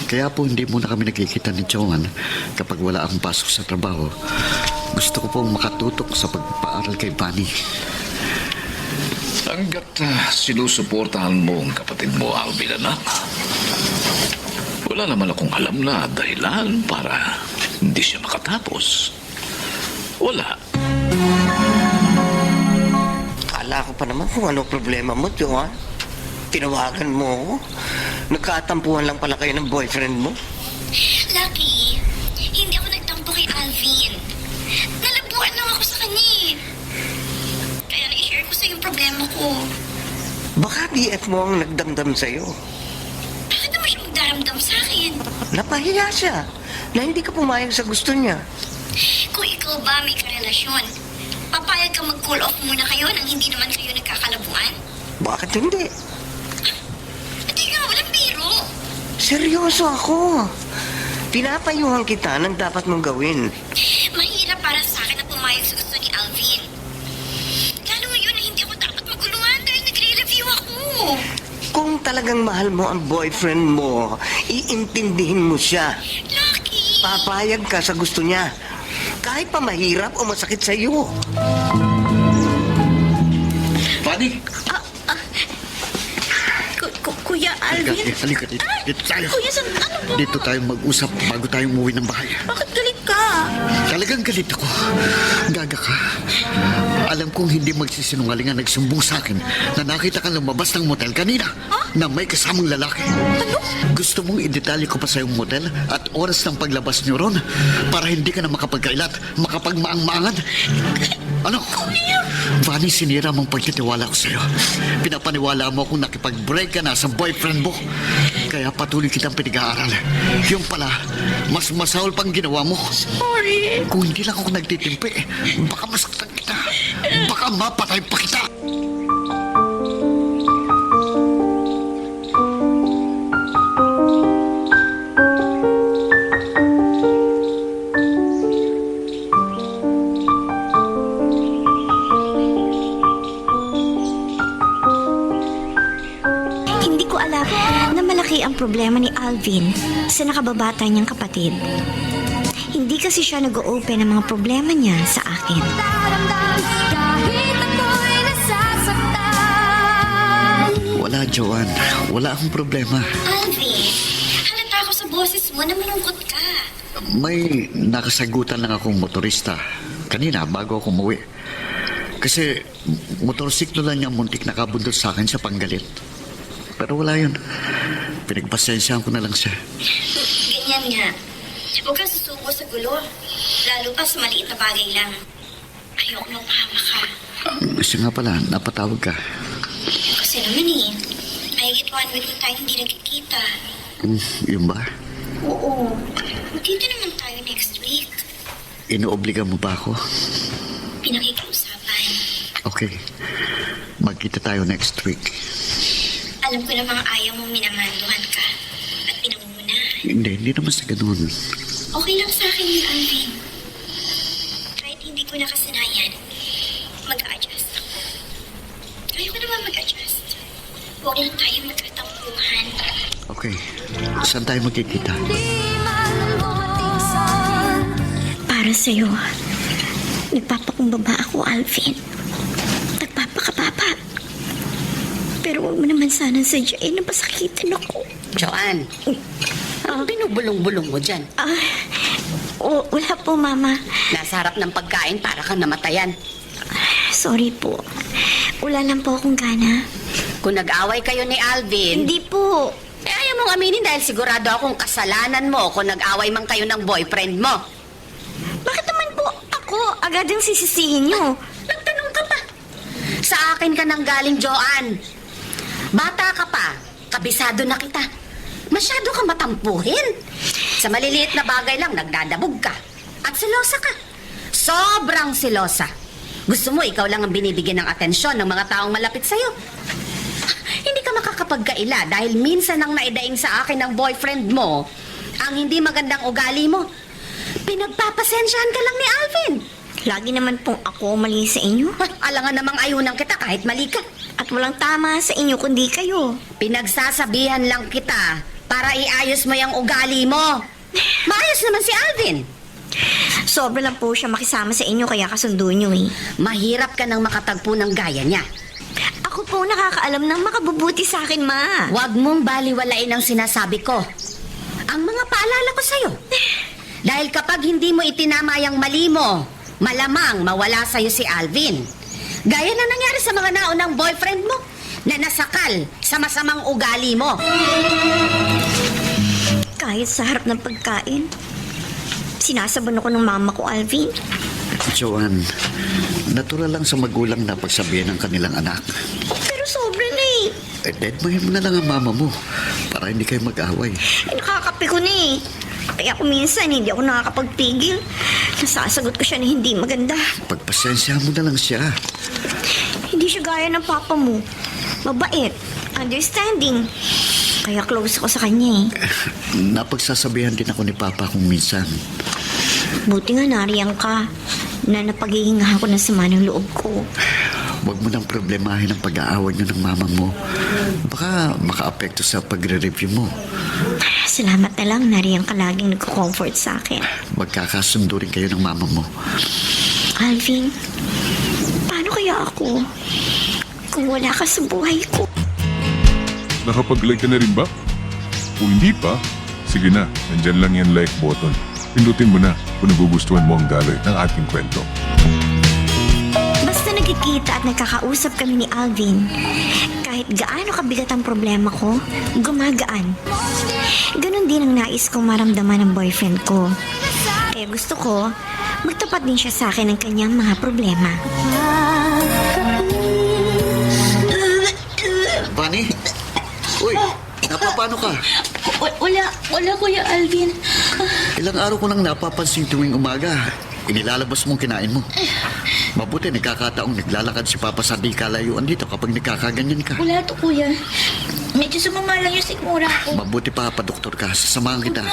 kaya po hindi muna kami nagkikita ni Joanne kapag wala akong pasok sa trabaho. Gusto ko pong makatutok sa pagpapaaral kay Bunny. Hanggat sinusuportahan mo ang kapatid mo, Alvin, anak, wala naman akong alam na dahilan para hindi siya makatapos. Wala. Kala ko pa naman kung ano problema mo, Joanne. Tinawagan mo ako. Nagkatampuhan lang pala kayo ng boyfriend mo. Lucky, hindi ako nagtampo kay Alvin. Nalabuan lang ako sa kanya eh. Kaya na-share ko sa yung problema ko. Baka BF mo ang nagdamdam sa'yo. Bakit naman siya magdaramdam sa akin? Napahiya siya na hindi ka pumayag sa gusto niya. Kung ikaw ba may karelasyon, papayag ka mag-cool off muna kayo nang hindi naman kayo nagkakalabuan? Bakit hindi? Hindi nga, walang biro. Seryoso ako. Pinapayuhan kita ng dapat mong gawin. Mahirap para sa akin na pumayag sa gusto ni Alvin. Lalo ngayon na hindi ako dapat maguluhan dahil nagre-review ako. Kung talagang mahal mo ang boyfriend mo, iintindihin mo siya. Lucky! Papayag ka sa gusto niya. Kahit pa mahirap o masakit sa iyo. Bunny! Kuya Alvin? Halika dito. Dito tayo. Kuya, ano po? Dito tayo mag-usap bago tayo umuwi ng bahay. Bakit galit ka? Talagang galit ako. Gaga ka. Alam kong hindi magsisinungaling ang nagsumbong sa akin na nakita kang lumabas ng motel kanina na may kasamang lalaki. Ano? Gusto mong idetali ko pa sa yung motel at oras ng paglabas niyo ron para hindi ka na makapagkailat, makapagmaang-maangan? Ano? Vanny, sinira mong pagtitiwala ko sa'yo. Pinapaniwala mo akong nakipag-break ka na sa boyfriend mo. Kaya patuloy kitang pinag-aaral. Yung pala, mas masahol pang ginawa mo. Sorry. Kung hindi lang ako nagtitimpi, baka masaktan kita. Baka mapatay pa kita. malaki ang problema ni Alvin sa nakababata niyang kapatid. Hindi kasi siya nag-o-open ng mga problema niya sa akin. Wala, Joanne. Wala akong problema. Alvin, halata ako sa boses mo na malungkot ka. May nakasagutan lang akong motorista kanina bago ako umuwi. Kasi motorsiklo lang niya muntik nakabundol sa akin sa panggalit. Pero wala yun. Pinagpasensyahan ko na lang siya. Ganyan nga. Huwag kang susuko sa gulo. Lalo pa sa maliit na bagay lang. Ayoko nang mahama ka. Siya nga pala, napatawag ka. Kasi naman mahigit 1 week na tayo hindi nagkikita. Yun ba? Oo. Magkita naman tayo next week. Inoobliga mo ba ako? Pinakikiusapan. Okay. Magkita tayo next week. Alam ko namang ayaw mong minamanduhan ka at pinamumuna. Hindi naman sa ganun. Okay lang sa akin yun, Alvin. Kahit hindi ko nakasanayan, mag-a-adjust ako. Kaya ko naman mag-adjust. Huwag lang tayo magkatampuhan. Okay. Saan tayo magkikita? Para sa'yo, nagpapakumbaba ako, Alvin. Nagpapakababa. Pero huwag mo naman sana sadyain na pasakitan ako. Joanne, ang binubulong-bulong mo dyan. Wala po, Mama. Nasa harap ng pagkain para kang namatayan. Sorry po. Wala lang po akong gana. Kung nag-away kayo ni Alvin... Hindi po. ayaw mong aminin dahil sigurado akong kasalanan mo kung nag-away man kayo ng boyfriend mo. Bakit naman po ako agad ang sisisihin niyo? Nagtanong ka pa. Sa akin ka nang galing, Joanne. Bata ka pa. Kabisado na kita. Masyado ka matampuhin. Sa maliliit na bagay lang, nagdadabog ka. At silosa ka. Sobrang silosa. Gusto mo, ikaw lang ang binibigyan ng atensyon ng mga taong malapit sa'yo. Hindi ka makakapagkaila dahil minsan ang naidaing sa akin ng boyfriend mo ang hindi magandang ugali mo. Pinagpapasensyahan ka lang ni Alvin. Lagi naman pong ako mali sa inyo. Alangan namang ayunan kita kahit mali ka. At walang tama sa inyo kundi kayo. Pinagsasabihan lang kita para iayos mo yung ugali mo. Maayos naman si Alvin. Sobra lang po siya makisama sa inyo kaya kasundo niyo eh. Mahirap ka nang makatagpo ng gaya niya. Ako po nakakaalam ng makabubuti sa akin, Ma. Huwag mong baliwalain ang sinasabi ko. Ang mga paalala ko sa'yo. Dahil kapag hindi mo itinama yung mali mo, malamang mawala sa'yo si Alvin. Gaya na nangyari sa mga naunang boyfriend mo na nasakal sa masamang ugali mo. Kahit sa harap ng pagkain, sinasaban ako ng mama ko, Alvin. Joanne, natural lang sa magulang na pagsabihan ng kanilang anak. Pero sobra na eh. Deadmahin mo na lang ang mama mo para hindi kayo mag-away. Nakakapi ko na eh. Kaya kung minsan hindi ako nakakapagpigil, nasasagot ko siya na hindi maganda. Pagpasensyahan mo na lang siya. Hindi siya gaya ng papa mo. Mabait, understanding. Kaya close ako sa kanya eh. Napagsasabihan din ako ni Papa kung minsan. Buti nga nariyan ka na napaghihinga ako ng sama ng loob ko. Huwag mo nang problemahin ang pag-aaway niyo ng mama mo. Baka maka-apekto sa pagre-review mo. Salamat na lang, nariyan ka laging nagko-comfort sa akin. Magkakasundo rin kayo ng mama mo. Alvin, paano kaya ako kung wala ka sa buhay ko? Nakapag-like ka na rin ba? Kung hindi pa, sige na, nandyan lang yung like button. Pindutin mo na kung nagugustuhan mo ang daloy ng ating kwento. Basta nagkikita at nagkakausap kami ni Alvin, kahit gaano kabigat ang problema ko, gumagaan. Ganon din ang nais kong maramdaman ng boyfriend ko. Kaya gusto ko, magtapat din siya sa akin ng kanyang mga problema. Bunny? Uy, napapano ka? Wala Kuya Alvin. Ilang araw ko nang napapansin tuwing umaga. Inilalabas mong kinain mo. Mabuti nagkakataong naglalakad si Papa sa di kalayuan dito kapag nagkakaganyan ka. Wala to, kuya. Medyo sumama lang yung sikmura ko. Mabuti pa, doktor ka. Sasamahan kita.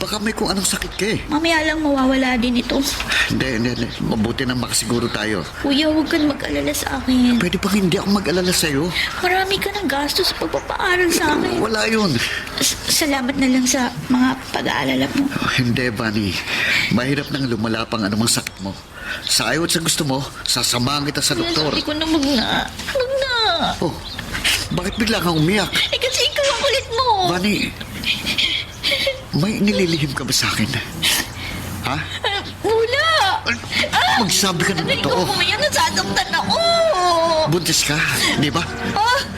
Baka may kung anong sakit ka eh. Mamaya lang mawawala din ito. Hindi. Mabuti na makasiguro tayo. Kuya, huwag kang mag-alala sa akin. Pwede bang hindi ako mag-alala sa'yo? Marami ka ng gastos sa pagpapaaral sa akin. Wala yun. Salamat na lang sa mga pag-aalala mo. Hindi, Bunny. Mahirap nang lumala pang anumang sakit mo. Sa ayaw at sa gusto mo, sasamahan kita sa doktor. Sabi ko na wag na. Wag na. Oh, bakit bigla kang umiyak? Eh kasi ikaw ang kulit mo. Bunny, may nililihim ka ba sa akin? Ha? Wala. Magsabi ka ng totoo. Ikaw kuya, nasasaktan ako. Buntis ka, di ba?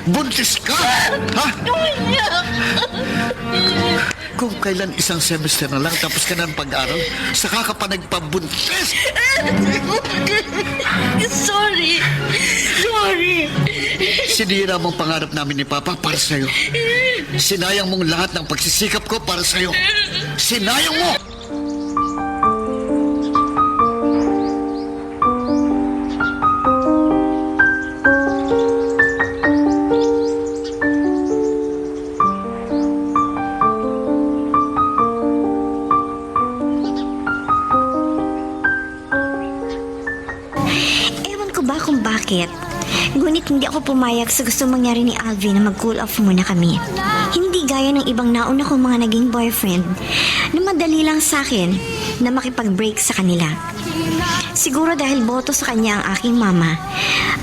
Buntis ka! Ha? Kuya. Kung kailan isang semester na lang tapos ka na ng pag-aral, saka ka pa nagpabuntis! Sorry. Sinira mong pangarap namin ni Papa para sa'yo. Sinayang mong lahat ng pagsisikap ko para sa'yo. Sinayang mo! Ewan ko ba kung bakit. Ngunit hindi ako pumayag sa gusto mangyari ni Alvin na mag-cool off muna kami. Hindi gaya ng ibang nauna kong mga naging boyfriend na madali lang sa akin na makipag-break sa kanila. Siguro dahil boto sa kanya ang aking mama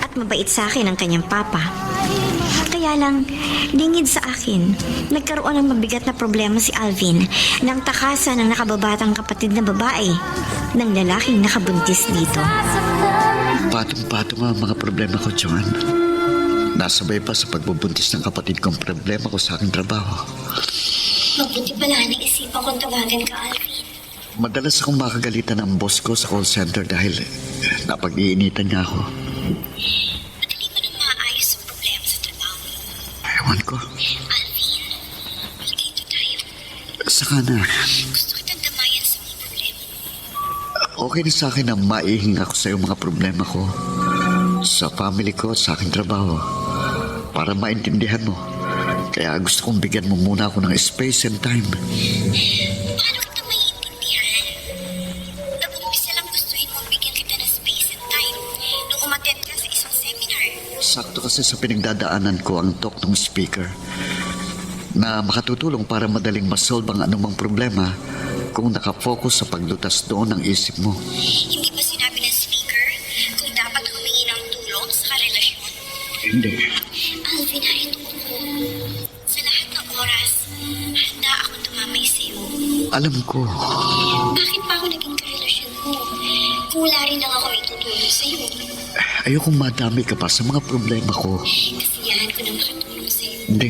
at mabait sa akin ang kanyang papa. Kaya lang, lingid sa akin, nagkaroon ng mabigat na problema si Alvin nang takasan ng nakababatang kapatid na babae ng lalaking nakabuntis dito. Patong-patong ang mga problema ko, Joan. Nasabay pa sa pagbubuntis ng kapatid kong problema ko sa aking trabaho. Mabuti pala naisipan kong tawagan ka, Alvin. Madalas akong makagalitan ng boss ko sa call center dahil napag-iinitan niya ako. Madali mo nang maayos ang problema sa trabaho. Ewan ko. Alvin, magkito tayo. Saka na. Gusto kitang damayan sa mga problema. Okay na sa akin na maihing ako sa iyong mga problema ko. Sa family ko at sa aking trabaho. Para maintindihan mo. Kaya gusto kong bigyan mo muna ako ng space and time. Paano kita maiintindihan? Nag-umpisa lang gustuhin mong bigyan kita ng space and time nung umattend ka sa isang seminar. Sakto kasi sa pinagdadaanan ko ang talk ng speaker na makatutulong para madaling masolve ang anumang problema kung nakafocus sa paglutas doon ng isip mo. Hindi ba sinabi ng speaker kung dapat humingi ng tulong sa karelasyon? Hindi. Alvin, narito ko. Sa lahat ng oras, handa akong tumamay sa'yo. Alam ko. Bakit pa ako naging karelasyon mo? Kung wala rin lang ako itutulong sa'yo. Ayokong madami ka pa sa mga problema ko. Kasiyahan ko na makatulong sa'yo. Hindi.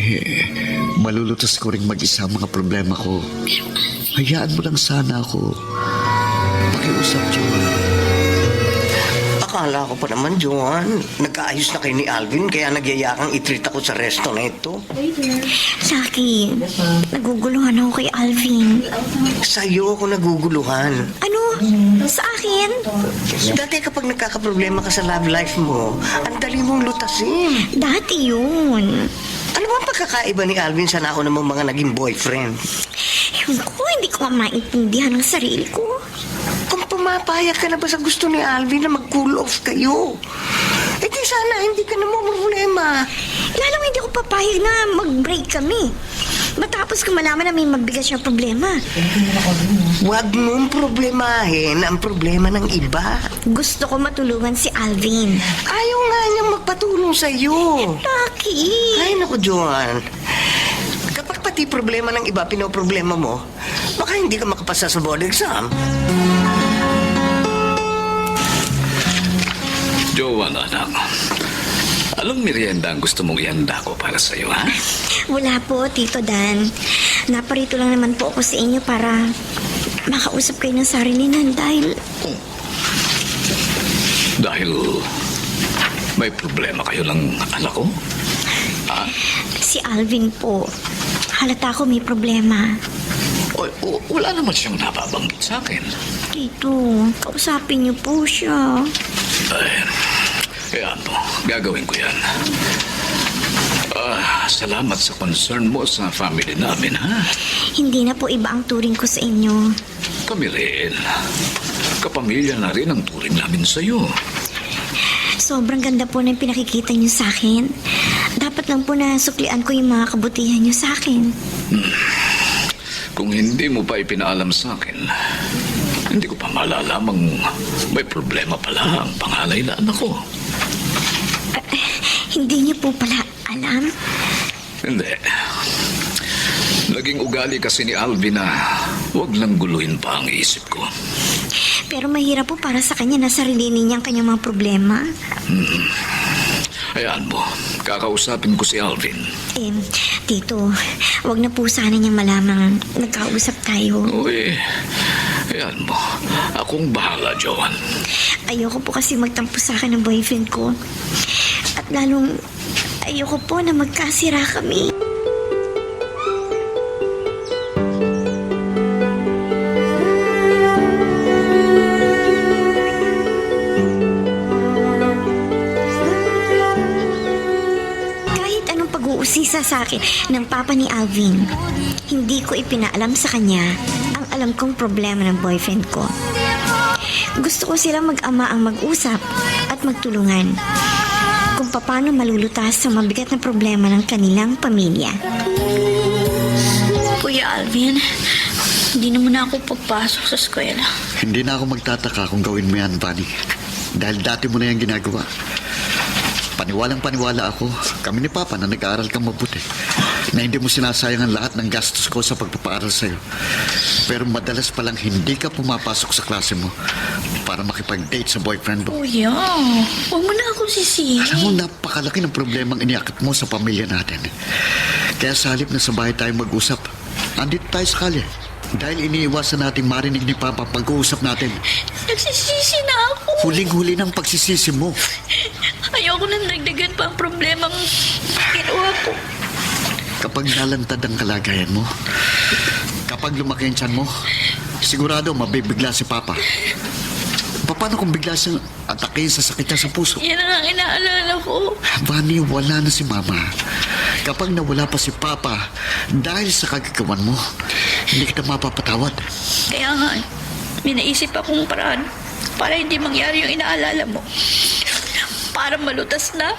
Malulutas ko rin mag-isa ang mga problema ko. Pero Alvin, Hayaan mo lang sana ako. Pakiusap, Joan. Akala ko pa naman, Joan, nagkaayos na kayo ni Alvin kaya nagyayakang i-treat ako sa resto na ito. Lucky, naguguluhan ako kay Alvin. Sa'yo ako naguguluhan. Ano? Sa akin? Dati kapag nagkakaproblema ka sa love life mo, ang dali mong lutasin. Dati yun. Ano ba ang pagkakaiba ni Alvin sa nauna mong mga naging boyfriend? Ewan ko, hindi ko maintindihan ang sarili ko. Kung pumapayag ka na ba sa gusto ni Alvin na mag-cool off kayo? Eh di sana hindi ka na mo problema. Lalong hindi ko papayag na mag-break kami. Matapos ko malaman na may mabigat siyang problema. Huwag mong problemahin ang problema ng iba. Gusto ko matulungan si Alvin. Ayaw nga niyang magpatulong sa'yo. Lucky. Ay, naku, Joan. Kapag pati problema ng iba pinoproblema mo, baka hindi ka makapasa sa board exam. Joan, anak. Anong merienda ang gusto mong ihanda ko para sa'yo, ha? Wala po, Tito Dan. Naparito lang naman po ako sa inyo para makausap kayo ng sarilinan dahil... Dahil may problema kayo ng anak ko? Ha? Si Alvin po, halata ko may problema. Wala naman siyang nababanggit sa akin. Tito, kausapin niyo po siya. Kaya ano, gagawin ko yan. Salamat sa concern mo sa family namin, ha? Hindi na po iba ang turing ko sa inyo. Kami rin. Kapamilya na rin ang turing namin sa'yo. Sobrang ganda po ng pinakikita niyo sa akin. Dapat lang po na suklian ko yung mga kabutihan niyo sa akin. Kung hindi mo pa ipinaalam sa akin, hindi ko pa malalamang may problema pala ang pangalay na anak ko. Hindi niyo po pala alam? Hindi. Naging ugali kasi ni Alvin na huwag lang guluhin pa ang isip ko. Pero mahirap po para sa kanya na sarilinin niya ang kanyang mga problema. Hayaan mo, kakausapin ko si Alvin. Tito, wag na po sana niyang malamang nagkausap tayo. Uy, hayaan mo. Akong bahala, Joan. Ayoko po kasi magtampo sa akin ng boyfriend ko. At lalong ayoko po na magkasira kami. Kahit anong pag-uusisa sa akin ng papa ni Alvin, hindi ko ipinaalam sa kanya ang alam kong problema ng boyfriend ko. Gusto ko sila mag-ama ang mag-usap at magtulungan kung paano malulutas sa mabigat na problema ng kanilang pamilya. Kuya Alvin, hindi naman ako pagpasok sa eskwela. Hindi na ako magtataka kung gawin mo yan, Vanny. Dahil dati mo na yan ginagawa. Paniwalang-paniwala ako, kami ni Papa na nag-aaral kang mabuti. Na hindi mo sinasayang ang lahat ng gastos ko sa pagpapaaral sa'yo. Pero madalas palang hindi ka pumapasok sa klase mo para makipag-date sa boyfriend mo. Kuya, huwag mo na ako sisihin. Alam mo, napakalaki ng problemang iniakit mo sa pamilya natin. Kaya sa halip na sa bahay tayo mag-usap, andito tayo sa kalye. Dahil iniiwasan natin marinig ni Papa pag-uusap natin. Nagsisisi na ako. Huling-huli ng pagsisisi mo. Ayoko nang dagdagan pa ang problemang ginawa ko. Kapag nalantad ang kalagayan mo, kapag lumaki ang tiyan mo, sigurado mabibigla si Papa. Paano kung bigla siyang atakin sa sakit niya sa puso? Yan ang inaalala ko. Vanny, wala na si Mama. Kapag nawala pa si Papa dahil sa kagagawan mo, hindi kita mapapatawad. Kaya nga, may naisip akong paraan para hindi mangyari yung inaalala mo. Para malutas na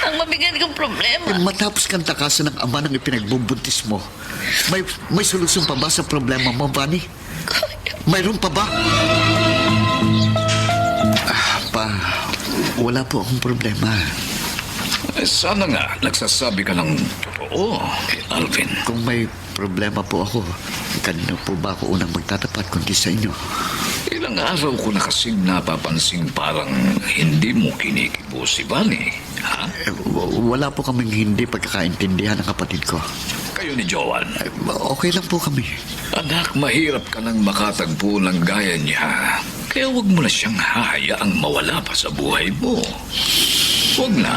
ang mabigat kong problema. Matapos kang takasan ng ama ng ipinagbubuntis mo, may solusyon pa ba sa problema mo, Vanny? Mayroon pa ba? Pa, wala po akong problema. Sana nga, nagsasabi ka ng totoo, Alvin. Kung may problema po ako, kanino po ba ako unang magtatapat kundi sa inyo? Ilang araw ko na kasing napapansin parang hindi mo kinikibo si Vanny, ha? Wala po kaming hindi pagkakaintindihan ng kapatid ko. Kayo ni Joan. Okay lang po kami. Anak, mahirap ka nang makatagpo ng gaya niya. Kaya huwag mo na siyang hahayaang mawala pa sa buhay mo. Huwag na.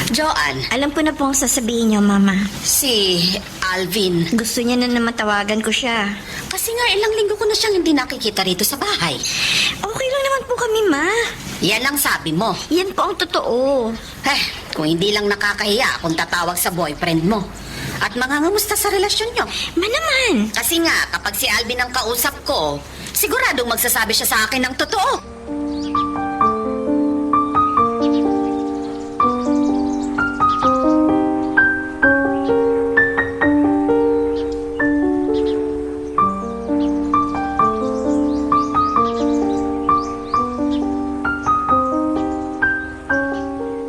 Joan, Alam ko na po ang sasabihin niyo, Mama. si Alvin. Gusto niya na matawagan ko siya. Kasi nga ilang linggo ko na siyang hindi nakikita rito sa bahay. Okay lang naman po kami, Ma. Yan ang sabi mo. Yan po ang totoo. Kung hindi lang nakakahiya kung tatawag sa boyfriend mo. At mangangamusta sa relasyon nyo. Naman. Kasi nga, kapag si Alvin ang kausap ko, siguradong magsasabi siya sa akin ng totoo.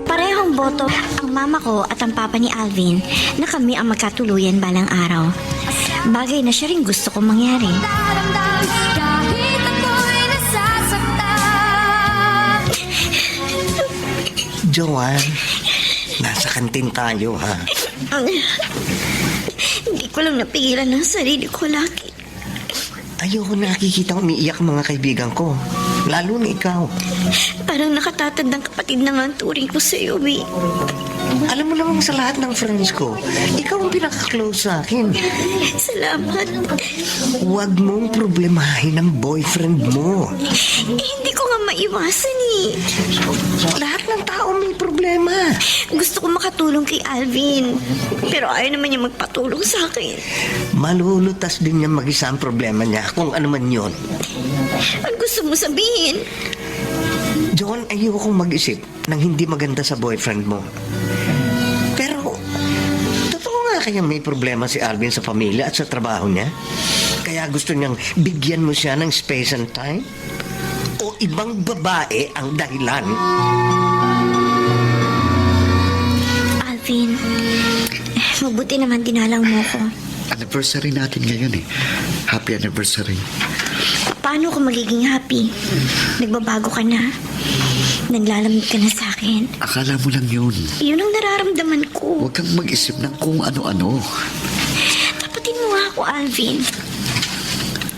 Parehong boto ang mama ko at ang papa ni Alvin na kami ang magkatuluyan balang araw. Bagay na siya rin gusto kong mangyari. Joan, nasa kantin tayo, ha? Hindi ko lang napigilan ng sarili ko lagi. Ayoko nakikita umiiyak ang mga kaibigan ko. Lalo na ikaw. Parang nakatatandang kapatid na nga ang turing ko sa iyo, eh. Alam mo namang sa lahat ng friends ko, ikaw ang pinaka-close sa akin. Salamat. Huwag mong problemahin ang boyfriend mo. Hindi ko nga maiwasan eh. Lahat ng tao may problema. Gusto ko makatulong kay Alvin. Pero ayaw naman niya magpatulong sa akin. Malulutas din niya mag-isa ang problema niya kung ano man yun. Ang gusto mo sabihin? John, ayokong mag-isip ng hindi maganda sa boyfriend mo. Pero, totoo nga kaya may problema si Alvin sa pamilya at sa trabaho niya? Kaya gusto niyang bigyan mo siya ng space and time? O ibang babae ang dahilan? Alvin, mabuti naman dinalaw mo ko. Anniversary natin ngayon eh. Happy anniversary. Paano ko magiging happy? Nagbabago ka na. Naglalamig ka na sa akin. Akala mo lang yun. Yun ang nararamdaman ko. Huwag kang mag-isip ng kung ano-ano. Tapatin mo nga ako, Alvin.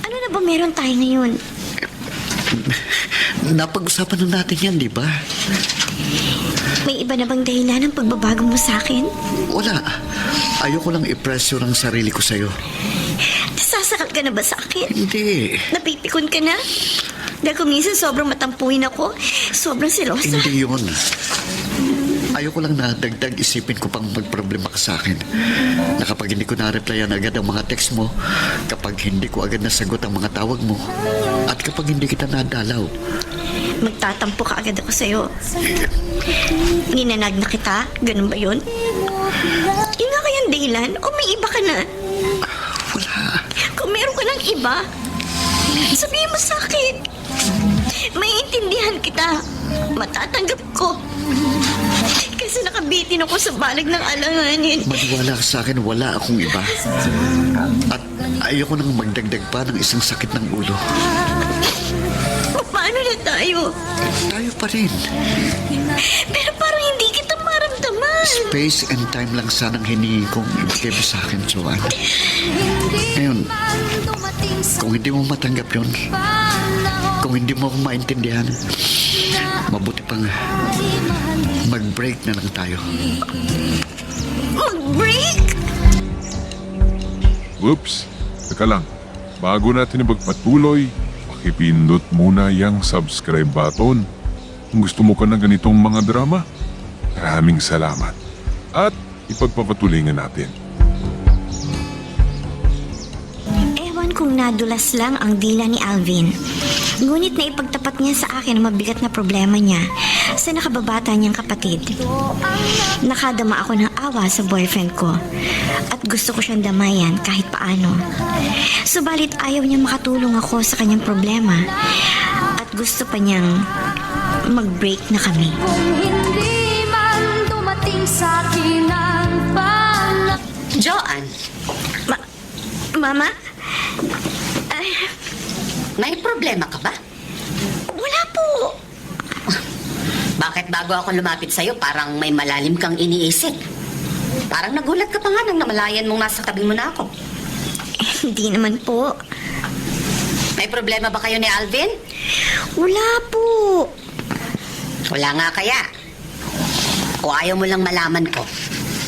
Ano na ba meron tayo ngayon? Napag-usapan na natin yan, di ba? May iba na bang dahilan ng pagbabago mo sa akin? Wala. Ayoko lang i-pressure ang sarili ko sa'yo. Nasasakal ka na ba sa akin? Hindi. Napipikon ka na? Dahil kung minsan sobrang matampuhin ako, sobrang selosa. Hindi yun. Ayoko lang na dagdag isipin ko pang magproblema ka sa akin. Na kapag hindi ko na-replyan agad ang mga text mo, kapag hindi ko agad nasagot ang mga tawag mo, at kapag hindi kita nadalaw. Magtatampo ka agad ako sa'yo. Ninanag na kita? Ganun ba yun? Yun nga kayang dahilan? O may iba ka na? Wala. Kung meron ka ng iba, sabihin mo sa akin. Maiintindihan kita. Matatanggap ko. Kasi nakabitin ako sa balag ng alanganin. Maniwala ka sa akin, wala akong iba. At ayoko nang magdagdag pa ng isang sakit ng ulo. Paano na tayo? Tayo pa rin. Pero parang hindi kita maramdaman. Space and time lang sanang hinihingi kong ibigay mo sa akin, Joanne. Ngayon, kung hindi mo matanggap yun, kung hindi mo ako maintindihan, mabuti pang mag-break na lang tayo. Mag-break? Whoops! Teka lang. Bago natin magpatuloy, pakipindot muna yung subscribe button. Kung gusto mo ka ng ganitong mga drama, maraming salamat. At ipagpapatuloy natin. Ewan kung nadulas lang ang dila ni Alvin. Ngunit na ipagtapat niya sa akin ang mabigat na problema niya sa nakababata niyang kapatid. Nakadama ako ng awa sa boyfriend ko at gusto ko siyang damayan kahit paano. Subalit ayaw niya makatulong ako sa kanyang problema at gusto pa niyang mag-break na kami. Hindi man dumating sa akin ang Joanne, Mama? Ay, may problema ka ba? wala po. Bakit bago ako lumapit sa'yo, parang may malalim kang iniisip? Parang nagulat ka pa nga nang namalayan mong nasa tabi mo na ako. Hindi naman po. May problema ba kayo ni Alvin? Wala po. Wala nga kaya. O ayaw mo lang malaman ko?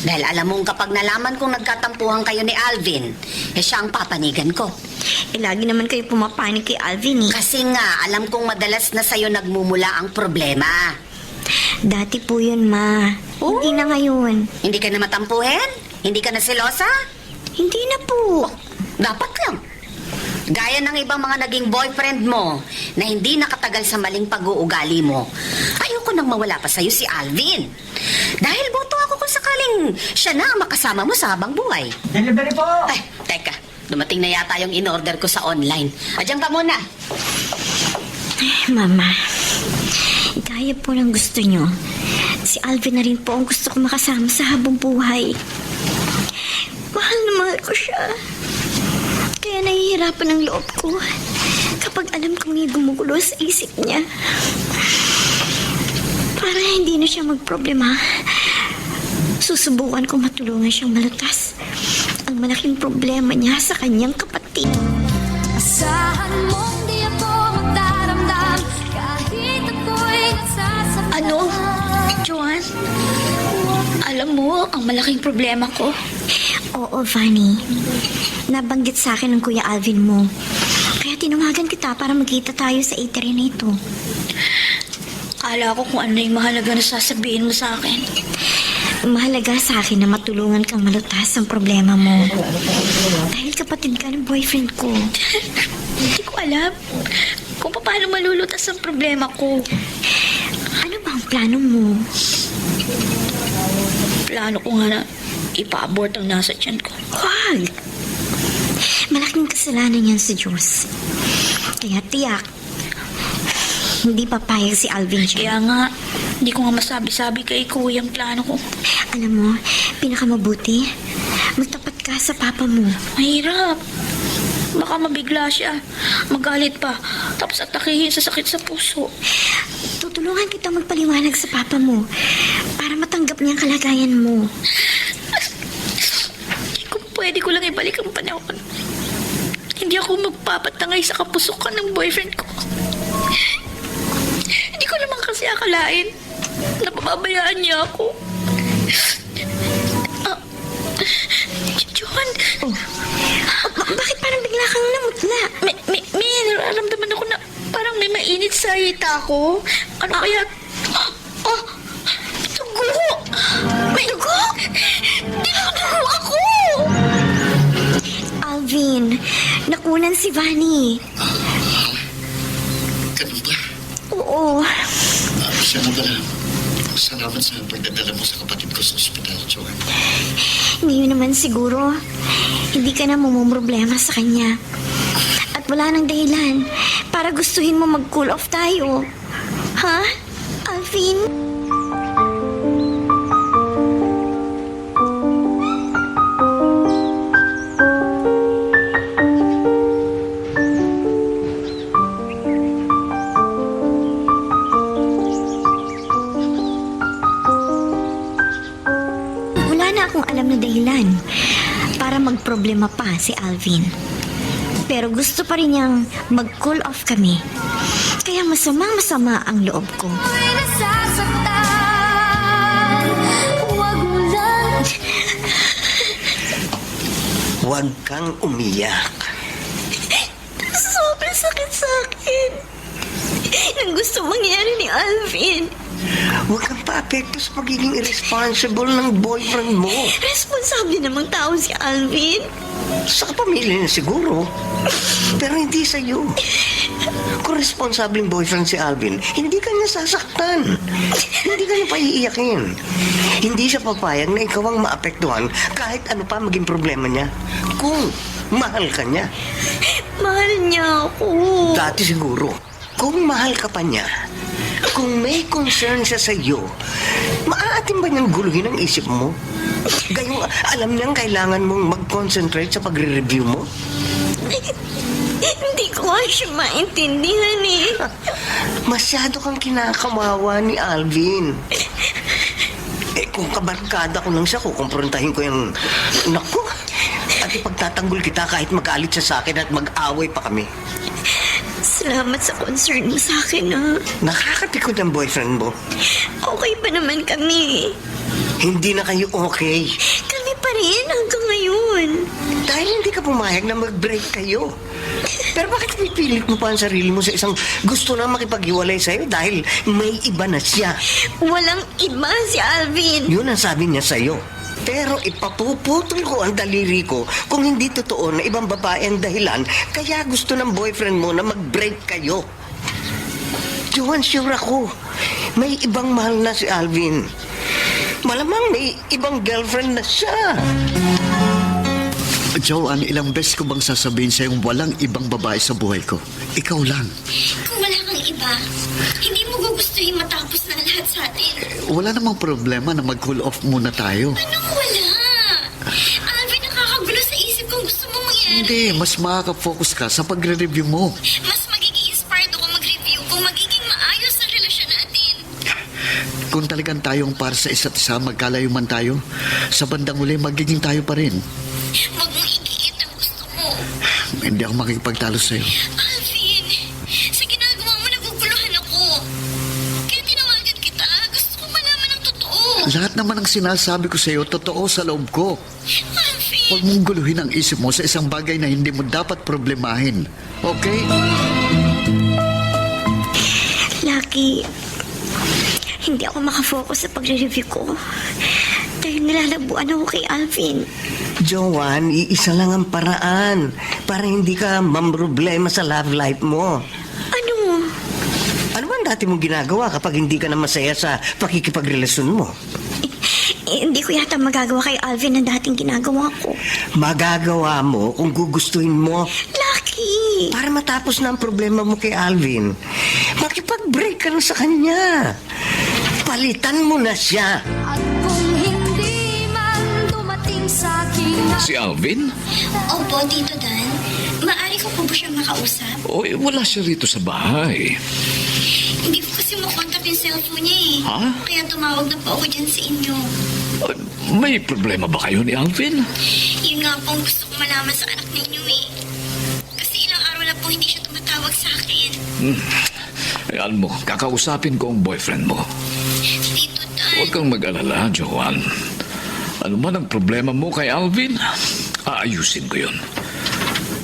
Dahil alam mong kapag nalaman kong nagkatampuhan kayo ni Alvin, siya ang papanigan ko. Lagi naman kayo pumapanik kay Alvin eh. Kasi nga, alam kong madalas na sa'yo nagmumula ang problema. Dati po yun, Ma. Hindi na ngayon. Hindi ka na matampuhin? Hindi ka na selosa? Hindi na po. Dapat lang. Gaya ng ibang mga naging boyfriend mo na hindi nakatagal sa maling pag-uugali mo. Ayoko nang mawala pa sa'yo si Alvin. Dahil boto ako kung sakaling siya na ang makasama mo sa habang buhay. Delivery po! Ay, teka. Dumating na yata yung in-order ko sa online. Diyan ka muna. Mama, gaya po ng gusto nyo. Si Alvin na rin po ang gusto ko makasama sa habang buhay. Mahal na mahal ko siya. Kaya nahihirapan ang loob ko kapag alam kong may gumugulo sa isip niya. Para hindi na siya magproblema, susubukan kong matulungan siyang malutas ang malaking problema niya sa kanyang kapatid. Asahan mong di ako magdaramdam kahit ako'y nasasabi. Ano? Joanne? Alam ang malaking problema ko. Oo, Vanny. Nabanggit sa akin ng Kuya Alvin mo. Kaya tinawagan kita para magkita tayo sa eatery na ito. Akala ko kung ano yung mahalaga na sasabihin mo sa akin. Mahalaga sa akin na matulungan kang malutas ang problema mo. Dahil kapatid ka ng boyfriend ko. Hindi ko alam kung paano malulutas ang problema ko. Ano ba ang plano mo? Plano ko nga na ipa-abort ang nasa tiyan ko. Wag! Malaking kasalanan yan sa Diyos. Kaya tiyak, hindi papayag si Alvin dyan. Kaya nga, hindi ko nga masabi-sabi kay kuya ang plano ko. Alam mo, pinakamabuti, magtapat ka sa papa mo. Mahirap. Baka mabigla siya. Magalit pa. Tapos atakihin sa sakit sa puso. Tutulungan kita magpaliwanag sa papa mo para matanggap niya ang kalagayan mo. Kung pwede ko lang ibalik ang panahon, hindi ako magpapatangay sa kapusukan ng boyfriend ko. Hindi ko naman kasi akalain na pababayaan niya ako. John! Bakit parang bigla kang namutla? May nararamdaman ako na parang may mainit sa hita ko. Ano kaya? Dugo! May dugo! Dinudugo ako! Alvin, nakunan si Vanny. Ganun ba? Oo. Siya mo pala. Salamat sa pagdadala mo sa kapatid ko sa ospital, Joan. Ngayon naman siguro, hindi ka na mumumroblema sa kanya. At wala nang dahilan para gustuhin mo mag-cool off tayo. Ha? Alvin? Wala na akong alam na dahilan para magproblema pa si Alvin. Pero gusto pa rin niyang mag-cool off kami. Kaya masama ang loob ko. Huwag kang umiyak. Sobrang sakit sa akin. Ang gusto mangyari ni Alvin. Huwag kang paapekto sa pagiging irresponsible ng boyfriend mo. Responsable namang tao si Alvin. Sa kapamilya niya siguro. Pero hindi sa'yo. Kung responsableng boyfriend si Alvin, hindi ka niya sasaktan. Hindi ka niya paiiyakin. Hindi siya papayag na ikaw ang maapektuhan kahit ano pa maging problema niya. Kung mahal ka niya. Mahal niya ako. Dati siguro. Kung mahal ka pa niya, kung may concern siya sa'yo, maaating ba niyang guluhin ang isip mo? Gayong alam niyang kailangan mong mag-concentrate sa pagre-review mo? Hindi ko siya maintindihan eh. Masyado kang kinakawawa ni Alvin. Kung kabarkada ko lang siya, kukumprontahin ko yung... Naku! At ipagtatanggol kita kahit magalit siya sa akin at mag-away pa kami. Salamat sa concern mo sa akin, ha? Nakakatikod ang boyfriend mo. Okay pa naman kami. Hindi na kayo okay. Kami pa rin hanggang ngayon. Dahil hindi ka pumayag na mag-break kayo. Pero bakit pipilit mo pa ang sarili mo sa isang gusto na makipag-iwalay sa'yo dahil may iba na siya? Walang iba si Alvin. Yun ang sabi niya sa'yo. Pero ipapuputol ko ang daliri ko kung hindi totoo na ibang babae ang dahilan kaya gusto ng boyfriend mo na mag-break kayo. Joan, sure ako. May ibang mahal na si Alvin. Malamang may ibang girlfriend na siya. Joan, ilang beses ko bang sasabihin sa'yo walang ibang babae sa buhay ko? Ikaw lang. Kung wala kang iba, hindi mo gugustuhin matapos na lahat sa atin. Wala namang problema na mag-cool off muna tayo. Anong wala? Alvin, nakakagulo sa isip kung gusto mo mangyari. Hindi, mas makaka-focus ka sa pagre-review mo. Mas magiging inspired ako mag-review kung magiging maayos ang relasyon natin. Kung talagang tayong para sa isa't isa, magkalayo man tayo, sa bandang uli, magiging tayo pa rin. Huwag mong igiit ang gusto mo. Hindi ako makikipagtalo sa'yo. Alvin, sa ginagawa mo naguguluhan ako. Kaya tinawagan kita. Gusto ko malaman ang totoo. Lahat naman ng sinasabi ko sa'yo, totoo sa loob ko. Alvin! Huwag mong guluhin ang isip mo sa isang bagay na hindi mo dapat problemahin. Okay? Lucky, hindi ako makafocus sa pagre-review ko. Dahil nilalabuan ako kay Alvin. Joanne, iisa lang ang paraan para hindi ka mamroblema sa love life mo. Ano? Ano ba ang dati mong ginagawa kapag hindi ka na masaya sa pakikipagrelasyon mo? Hindi ko yata magagawa kay Alvin ang dating ginagawa ko. Magagawa mo kung gugustuhin mo. Lucky! Para matapos na ang problema mo kay Alvin, makipag-break ka na sa kanya. Palitan mo na siya. At kung hindi man dumating sa akin Si Alvin? Opo, Tito Dan. Maari ko po ba siyang makausap? Oy, wala siya rito sa bahay. Hindi ko kasi makontak yung cellphone niya eh. Ha? Kaya tumawag na po ako dyan sa inyo. May problema ba kayo ni Alvin? Yun nga po ang gusto ko malaman sa anak ninyo eh. Kasi ilang araw na po hindi siya tumatawag sa akin. Alam mo, kakausapin ko ang boyfriend mo. Tito Dan. Huwag kang mag-alala, Joanne. Ano man ang problema mo kay Alvin, aayusin ko yun.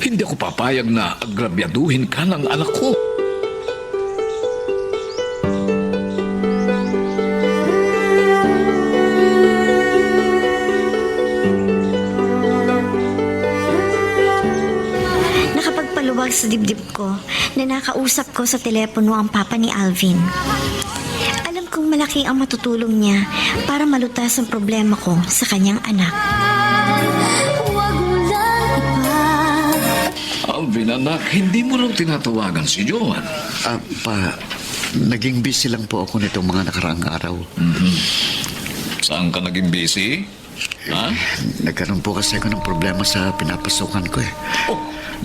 Hindi ako papayag na agrabyaduhin ka ng anak ko. Nakapagpaluwag sa dibdib ko na nakausap ko sa telepono ang papa ni Alvin. Alam kong malaki ang matutulong niya para malutas ang problema ko sa kanyang anak. Alvin, anak, hindi mo lang tinatawagan si Joanne. Naging busy lang po ako nitong mga nakaraang araw. Saan ka naging busy? Ha? Nagkaroon po kasi ako ng problema sa pinapasukan ko eh.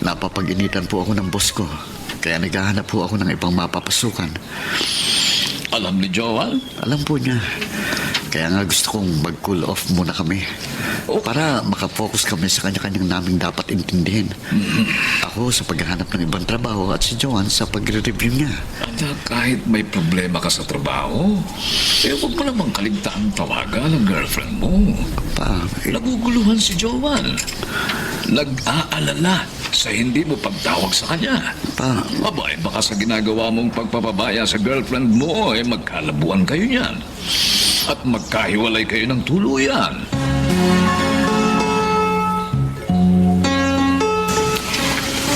Napapag-initan po ako ng boss ko. Kaya naghahanap po ako ng ibang mapapasukan. Alam ni Joanne? Alam po niya. Kaya nga gusto kong mag-cool off muna kami. Para makafocus kami sa kanya-kanyang naming dapat intindihin. Ako sa paghahanap ng ibang trabaho at si Joanne sa pagre-review niya. Anak, kahit may problema ka sa trabaho, huwag mo namang kaligtaan tawagan ang girlfriend mo. Naguguluhan si Joanne. Nag-aalala sa hindi mo pagtawag sa kanya. Abay, baka sa ginagawa mong pagpapabaya sa girlfriend mo, magkalabuan kayo niyan. At magkahiwalay kayo ng tuluyan.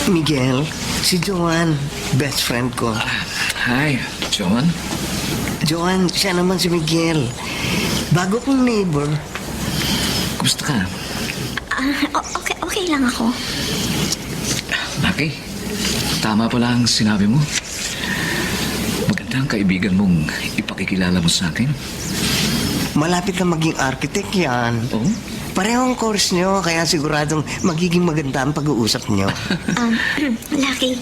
Miguel, si Joanne, best friend ko. Hi, Joanne. Joanne, siya naman si Miguel. Bago kong neighbor. Kumusta ka? Okay lang ako. Lucky, tama pala ang sinabi mo. Maganda ang kaibigan mong ipakikilala mo sa akin. Malapit na maging architect yan. Oh? Parehong course nyo, kaya siguradong magiging maganda ang pag-uusap nyo. Lucky,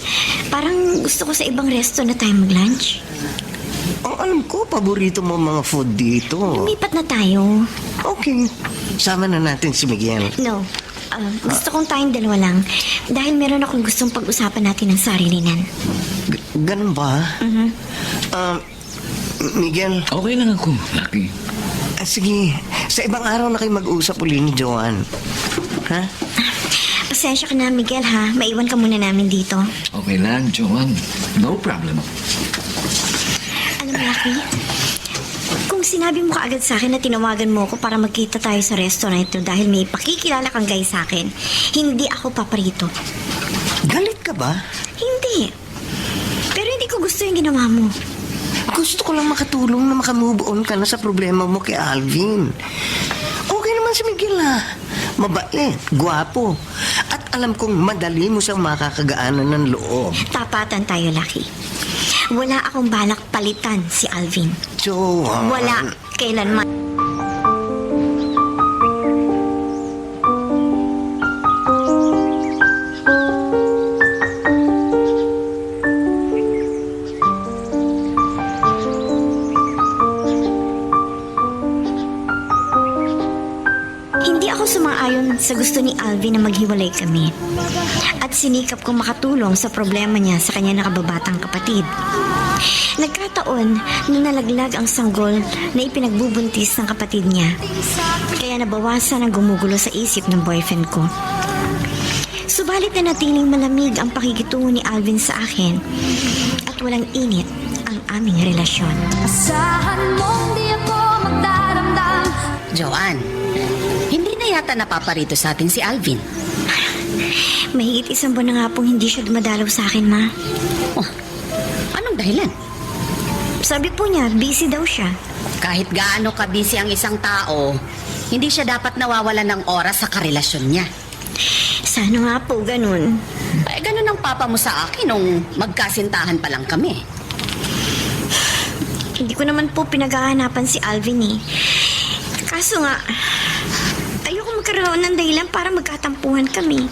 parang gusto ko sa ibang resto na tayo mag-lunch. Ang alam ko, paborito mo mga food dito. Lumipat na tayo. Okay. Sama na natin si Miguel. No. Gusto kong tayong dalawa lang. Dahil meron akong gustong pag-usapan natin ng sarilinan. Ganun ba? Miguel. Okay lang ako, Lucky. Sige, sa ibang araw na kayo mag-usap uli ni Joanne. Ha? Pasensya ka na, Miguel, ha? Maiwan ka muna namin dito. Okay lang, Joanne. No problem. Alam mo, Lucky, kung sinabi mo kaagad sa akin na tinawagan mo ako para magkita tayo sa restaurant ito dahil may pakikilala kang guy sa akin, hindi ako paparito. Galit ka ba? Hindi. Pero hindi ko gusto yung ginawa mo. Gusto ko lang makatulong na makamove on ka na sa problema mo kay Alvin. Okay naman si Miguel ha. Mabait, gwapo. At alam kong madali mo siyang makakagaanan ng loob. Tapatan tayo, Lucky. Wala akong balak palitan si Alvin. Joanne. Wala. Kailanman. Hindi ako sumaayon sa gusto ni Alvin na maghiwalay kami. At sinikap kong makatulong sa problema niya sa kanya nakababatang kapatid. Nagkataon na nalaglag ang sanggol na ipinagbubuntis ng kapatid niya. Kaya nabawasan ang gumugulo sa isip ng boyfriend ko. Subalit na natiling malamig ang pakikitungo ni Alvin sa akin at walang init ang aming relasyon. Joanne, hindi na yata napaparito sa atin si Alvin. Mahigit 1 buwan na nga pong hindi siya dumadalaw sa akin, Ma. Oh, anong dahilan? Sabi po niya, busy daw siya. Kahit gaano ka-busy ang isang tao, hindi siya dapat nawawalan ng oras sa karelasyon niya. Sana nga po ganun. Ay, ganun ang papa mo sa akin nung magkasintahan pa lang kami. Hindi ko naman po pinaghahanapan si Alvin eh. Kaso nga, ayoko magkaroon ng dahilan para magkatampuhan kami.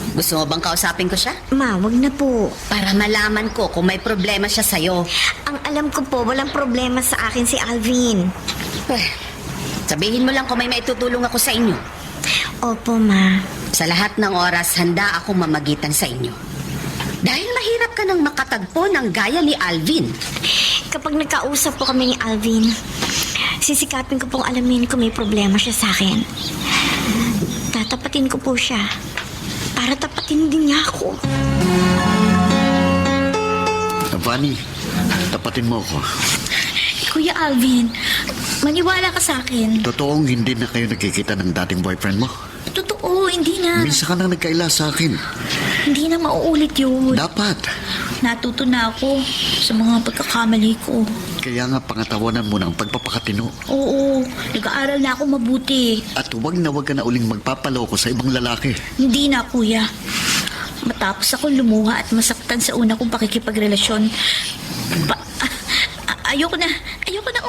Gusto mo bang kausapin ko siya? Ma, wag na po. Para malaman ko kung may problema siya sa'yo. Ang alam ko po, walang problema sa akin si Alvin. Sabihin mo lang kung may maitutulong ako sa inyo. Opo, Ma. Sa lahat ng oras, handa akong mamagitan sa inyo. Dahil mahirap ka nang makatagpo ng gaya ni Alvin. Kapag nagkausap po kami ni Alvin, sisikapin ko pong alamin kung may problema siya sa akin. Tatapatin ko po siya para tapatin din niya ako. Vanny, tapatin mo ako. Kuya Alvin, maniwala ka sa akin. Totoong hindi na kayo nakikita ng dating boyfriend mo? Totoo, hindi na. Minsan ka nang nagkaila sa akin. Hindi na mauulit yun. Dapat. Natuto na ako sa mga pagkakamali ko. Kaya nga pangatawanan mo ng pagpapakatino. Oo, nag-aaral na ako mabuti. At huwag ka na uling magpapaloko sa ibang lalaki. Hindi na, kuya. Matapos ako lumuha at masaktan sa una kong pakikipagrelasyon, ayoko na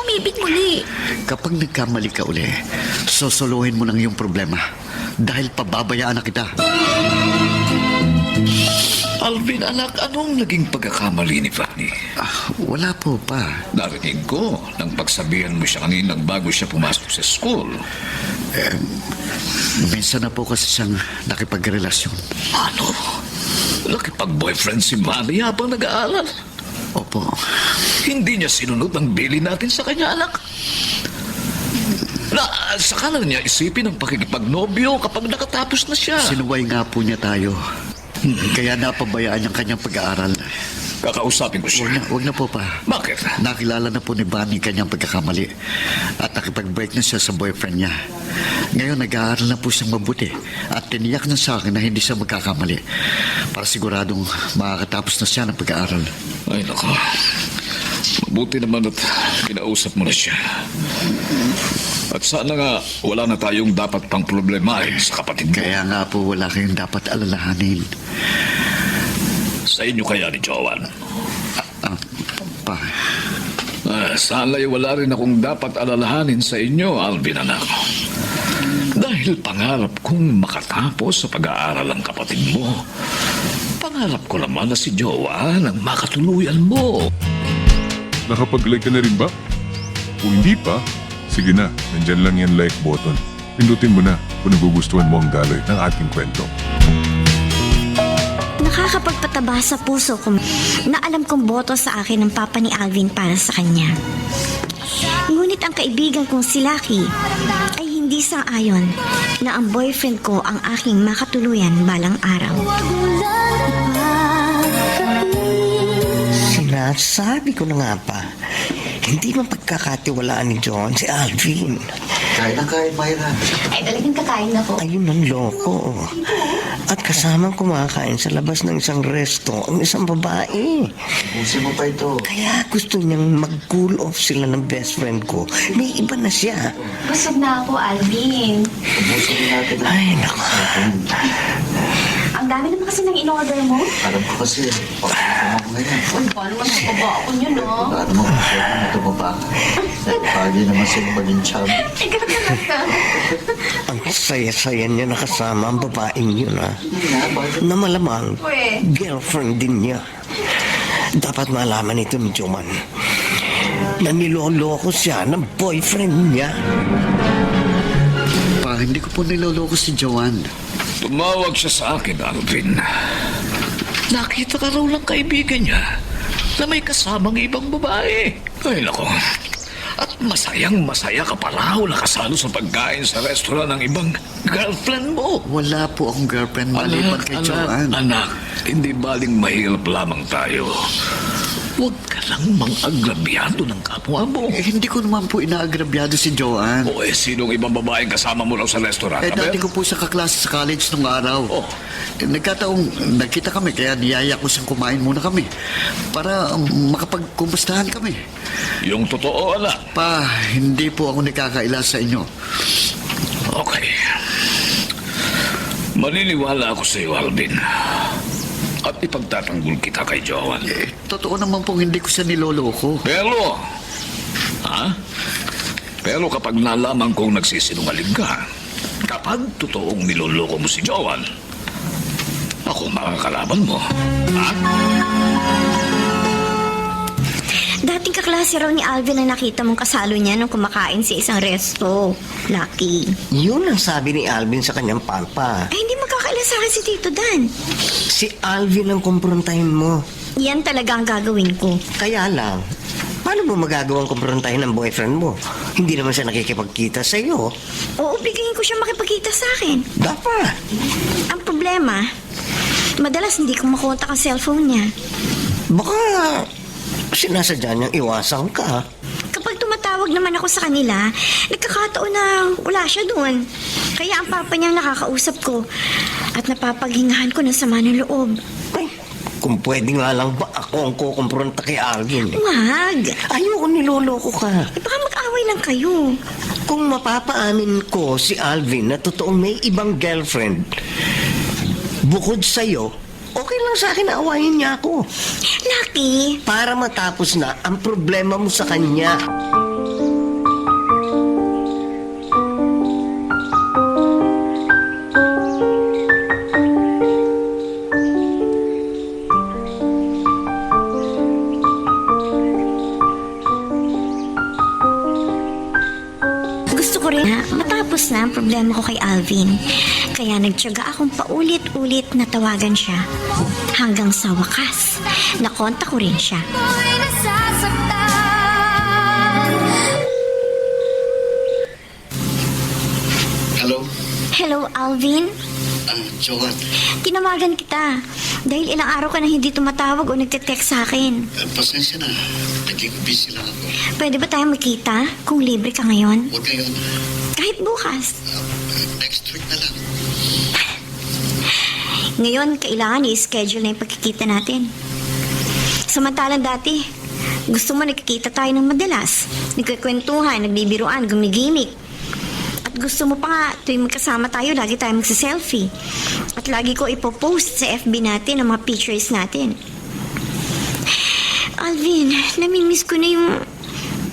umibig muli. Kapag nagkamali ka uli, sosolohin mo ng iyong problema dahil pababayaan na kita. Alvin, anak, anong naging pagkakamali ni Fanny? Wala po pa. Narinig ko nang pagsabihan mo siya kaninang bago siya pumasok sa school. Minsan na po kasi siyang nakipagrelasyon. Ano? Nakipag-boyfriend si Manny habang nag-aaral? Opo. Hindi niya sinunod ang bilin natin sa kanya, anak. Saka na niya isipin ang pakikipagnobyo kapag nakatapos na siya. Sinuway nga po niya tayo. Kaya napabayaan ang kanyang pag-aaral. Kakausapin ko siya. Huwag na po pa. Bakit? Nakilala na po ni Bunny kanyang pagkakamali. At nakipag-break na siya sa boyfriend niya. Ngayon nag-aaral na po siyang mabuti. At tiniyak na sa akin na hindi siya magkakamali. Para siguradong makakatapos na siya ng pag-aaral. Ay, nako. Mabuti naman at kinausap mo na siya. At sana nga wala na tayong dapat pang problemahin sa kapatid mo. Kaya nga po wala kayong dapat alalahanin. Sa inyo kaya ni Joanne? Pa. Sana'y wala rin akong dapat alalahanin sa inyo, Alvin, anak. Dahil pangarap kong makatapos sa pag-aaral ang kapatid mo. Pangarap ko naman na si Joanne ang makatuluyan mo. Nakapag-like ka na rin ba? Kung hindi pa, sige na, nandyan lang yan like button. Pindutin mo na kung nagugustuhan mo ang daloy ng ating kwento. Nakakapagpataba sa puso ko na alam kong boto sa akin ng papa ni Alvin para sa kanya. Ngunit ang kaibigan kong si Lucky ay hindi sang-ayon na ang boyfriend ko ang aking makatuluyan balang araw. Sinasabi ko na nga pa, hindi man pagkakatiwalaan ni John si Alvin. Kain na kain, Myra. Ay, talagang kakain na po. Ayun ang loko. At kasamang kumakain sa labas ng isang resto ang isang babae. Busin mo pa ito. Kaya gusto niyang mag-cool off sila ng best friend ko. May iba na siya. Busog na ako, Alvin. Busin mo natin. Ay, naku. Ang dami naman kasi ng in-order mo. Alam ko kasi, pakita mo ngayon. Uy, paano man nakaba ako nyo, no? Paano mo kasi na tumaba ka? Pagi naman sila maging chubby. Ay, ganun ka. Ang saya-saya niya nakasama ang babaeng yun, ha? Na malamang, girlfriend din niya. Dapat malaman ito ni Joman na niloloko siya ng boyfriend niya. Pa, hindi ko po niloloko si Joanne. Tumawag siya sa akin, Alvin. Nakita ka raw ng kaibigan niya. na may kasamang ibang babae. Ay, nako. At masayang-masaya ka pa raw nakasalo sa pagkain sa restaurant ng ibang girlfriend mo. Wala po akong girlfriend maliban kay Joanne. Anak, hindi baling mahirap lamang tayo. Huwag ka lang mang-agrabyado ng kapwa mo. Hindi ko naman po inaagrabyado si Joanne. O sinong ibang babaeng kasama mo raw sa restaurant? Dati ko po siya kaklase sa college nung araw. Nagkataong nagkita kami, kaya niyaya ko siyang kumain muna kami. Para makapagkumustahan kami. Yung totoo, anak. Pa, hindi po ako nakakaila sa inyo. Okay. Maniniwala ako sa iyo, Alvin. At ipagtatanggol kita kay Joanne. Totoo naman pong hindi ko siya niloloko. Pero kapag nalaman kong nagsisinungaling ka, kapag totoong niloloko mo si Joanne, ako makakalaban mo. Dating kaklase raw ni Alvin na nakita mong kasalo niya nung kumakain sa isang resto. Lucky. Yun ang sabi ni Alvin sa kanyang papa. Ay, hindi magkakaila sa akin si Tito Dan. Si Alvin ang kumprontahin mo. Yan talaga ang gagawin ko. Kaya lang, paano mo magagawang kumprontahin ng boyfriend mo? Hindi naman siya nakikipagkita sa iyo. Oo, bigyan ko siya makipagkita sa akin. Dapat. Ang problema, madalas hindi ko makontak ang cellphone niya. Baka sinasadya niyang iwasan ka. Kapag tumatawag naman ako sa kanila, nagkakataon na wala siya doon. Kaya ang papa niya nakakausap ko at napapaghingahan ko ng sama ng loob. Ay, kung pwede nga lang ba ako ang kukumpronta kay Alvin? Wag! Ayoko, niloloko ka. Baka mag-away lang kayo. Kung mapapaamin ko si Alvin na totoong may ibang girlfriend, bukod sa'yo, okay lang sa akin na awayin niya ako. Lucky! Para matapos na ang problema mo sa kanya. Gusto ko rin na matapos na ang problema ko kay Alvin. Kaya nagtiyaga akong paulit-ulit na tawagan siya. Hanggang sa wakas, nakontak ko rin siya. Hello? Hello, Alvin? Joanne. Tinawagan kita. Dahil ilang araw ka na hindi tumatawag o nagte-text sa akin. Pasensya na. Naging busy lang ako. Pwede ba tayo magkita kung libre ka ngayon? Huwag ngayon. Kahit bukas. Next week na lang. Ngayon, kailangan i-schedule na yung pagkikita natin. Samantalang dati, gusto mo nagkikita tayo ng madalas. Nagkikwentuhan, nagbibiruan, gumigimik. At gusto mo pa nga, tuwing magkasama tayo, lagi tayo magsiselfie. At lagi ko ipopost sa FB natin ang mga pictures natin. Alvin, namimiss ko na yung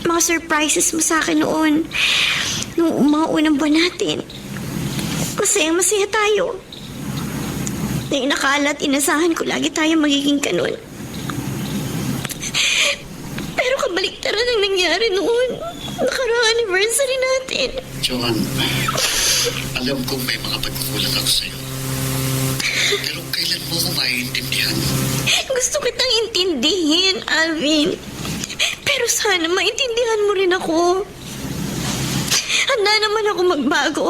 mga surprises mo sa akin noon. Noong mga unang buwan natin. Masayang-masaya tayo. Na inakala at inasahan ko lagi tayo magiging kanon. Pero kabaliktaran ang nangyari noon. Nakaraang anniversary natin. Joanne, alam kong may mga pagkukulang ako sa'yo. Pero kailan mo ako maiintindihan? Gusto kitang intindihin, Alvin. Pero sana maintindihan mo rin ako. Handa naman ako magbago.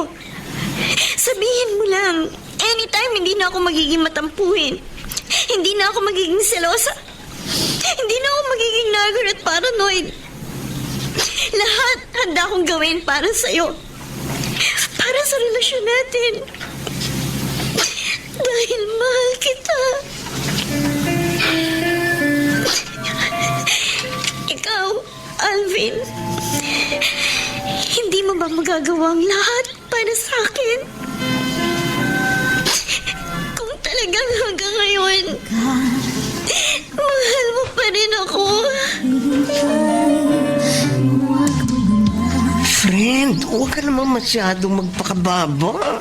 Sabihin mo lang, anytime hindi na ako magiging matampuhin. Hindi na ako magiging selosa. Hindi na ako magiging nagor at paranoid. Lahat handa akong gawin para sa'yo. Para sa relasyon natin. Dahil mahal kita. Ikaw, Alvin, hindi mo ba magagawa ang lahat para sa akin? Kung talagang hanggang ngayon, mahal mo pa rin ako. Friend, huwag ka naman masyadong magpakababa.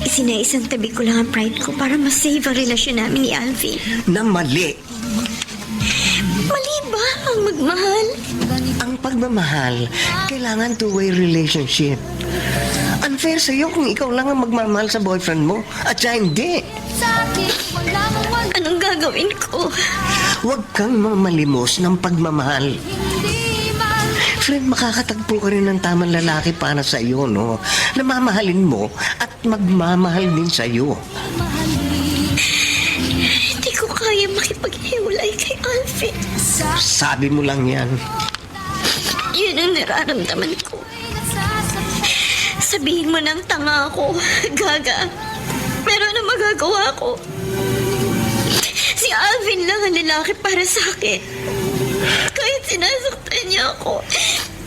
Isinaisang tabi ko lang ang pride ko para masave ang relasyon namin ni Alvin. Na mali. Mali ba ang magmahal? Ang pagmamahal, kailangan two-way relationship. Unfair sa'yo kung ikaw lang ang magmamahal sa boyfriend mo at siya hindi. Anong gagawin ko? Huwag kang mamalimos ng pagmamahal. Friend, makakatagpo ka rin ng tamang lalaki para sa iyo, no? Na mamahalin mo at magmamahal din sa iyo. Hindi ko kaya makipaghiwalay kay Alvin. Sabi mo lang yan. Yun ang nararamdaman ko. Sabihin mo ng tanga ako, gaga. Pero ano magagawa ko? Si Alvin lang ang lalaki para sa akin. Kahit sinasaktan niya ako,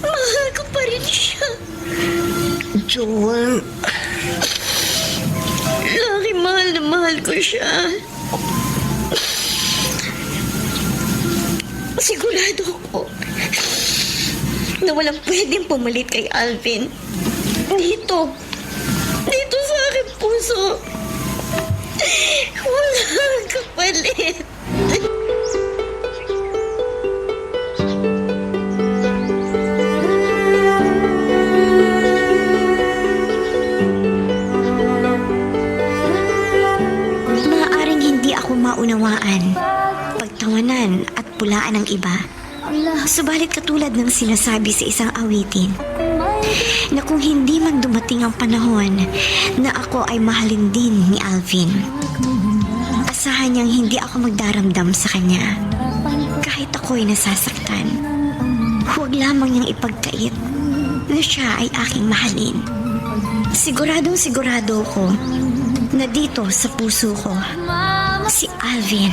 mahal ko pa rin siya. Joan, Laki mahal na mahal ko siya. Sigurado ako na walang pwedeng pumalit kay Alvin. Dito sa aking puso. Walang kapalit. Maaaring hindi ako maunawaan, pagtawanan at pulaan ng iba. Subalit katulad ng sinasabi sa isang awitin, na kung hindi man dumating ang panahon na ako ay mahalin din ni Alvin, asahan niyang hindi ako magdaramdam sa kanya kahit ako'y nasasaktan. Huwag lamang niyang ipagkait na siya ay aking mahalin. Siguradong sigurado ko na dito sa puso ko, si Alvin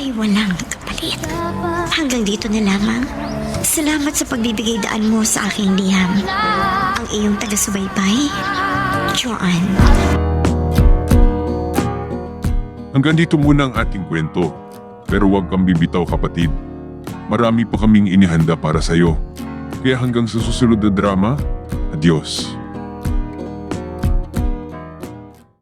ay walang kapalit. Hanggang dito na lamang. Salamat sa pagbibigay daan mo sa aking liham. Ang iyong taga-subaybay, Joan. Hanggang dito muna ang ating kwento. Pero huwag kang bibitaw, kapatid. Marami pa kaming inihanda para sa'yo. Kaya hanggang sa susunod na drama, adios.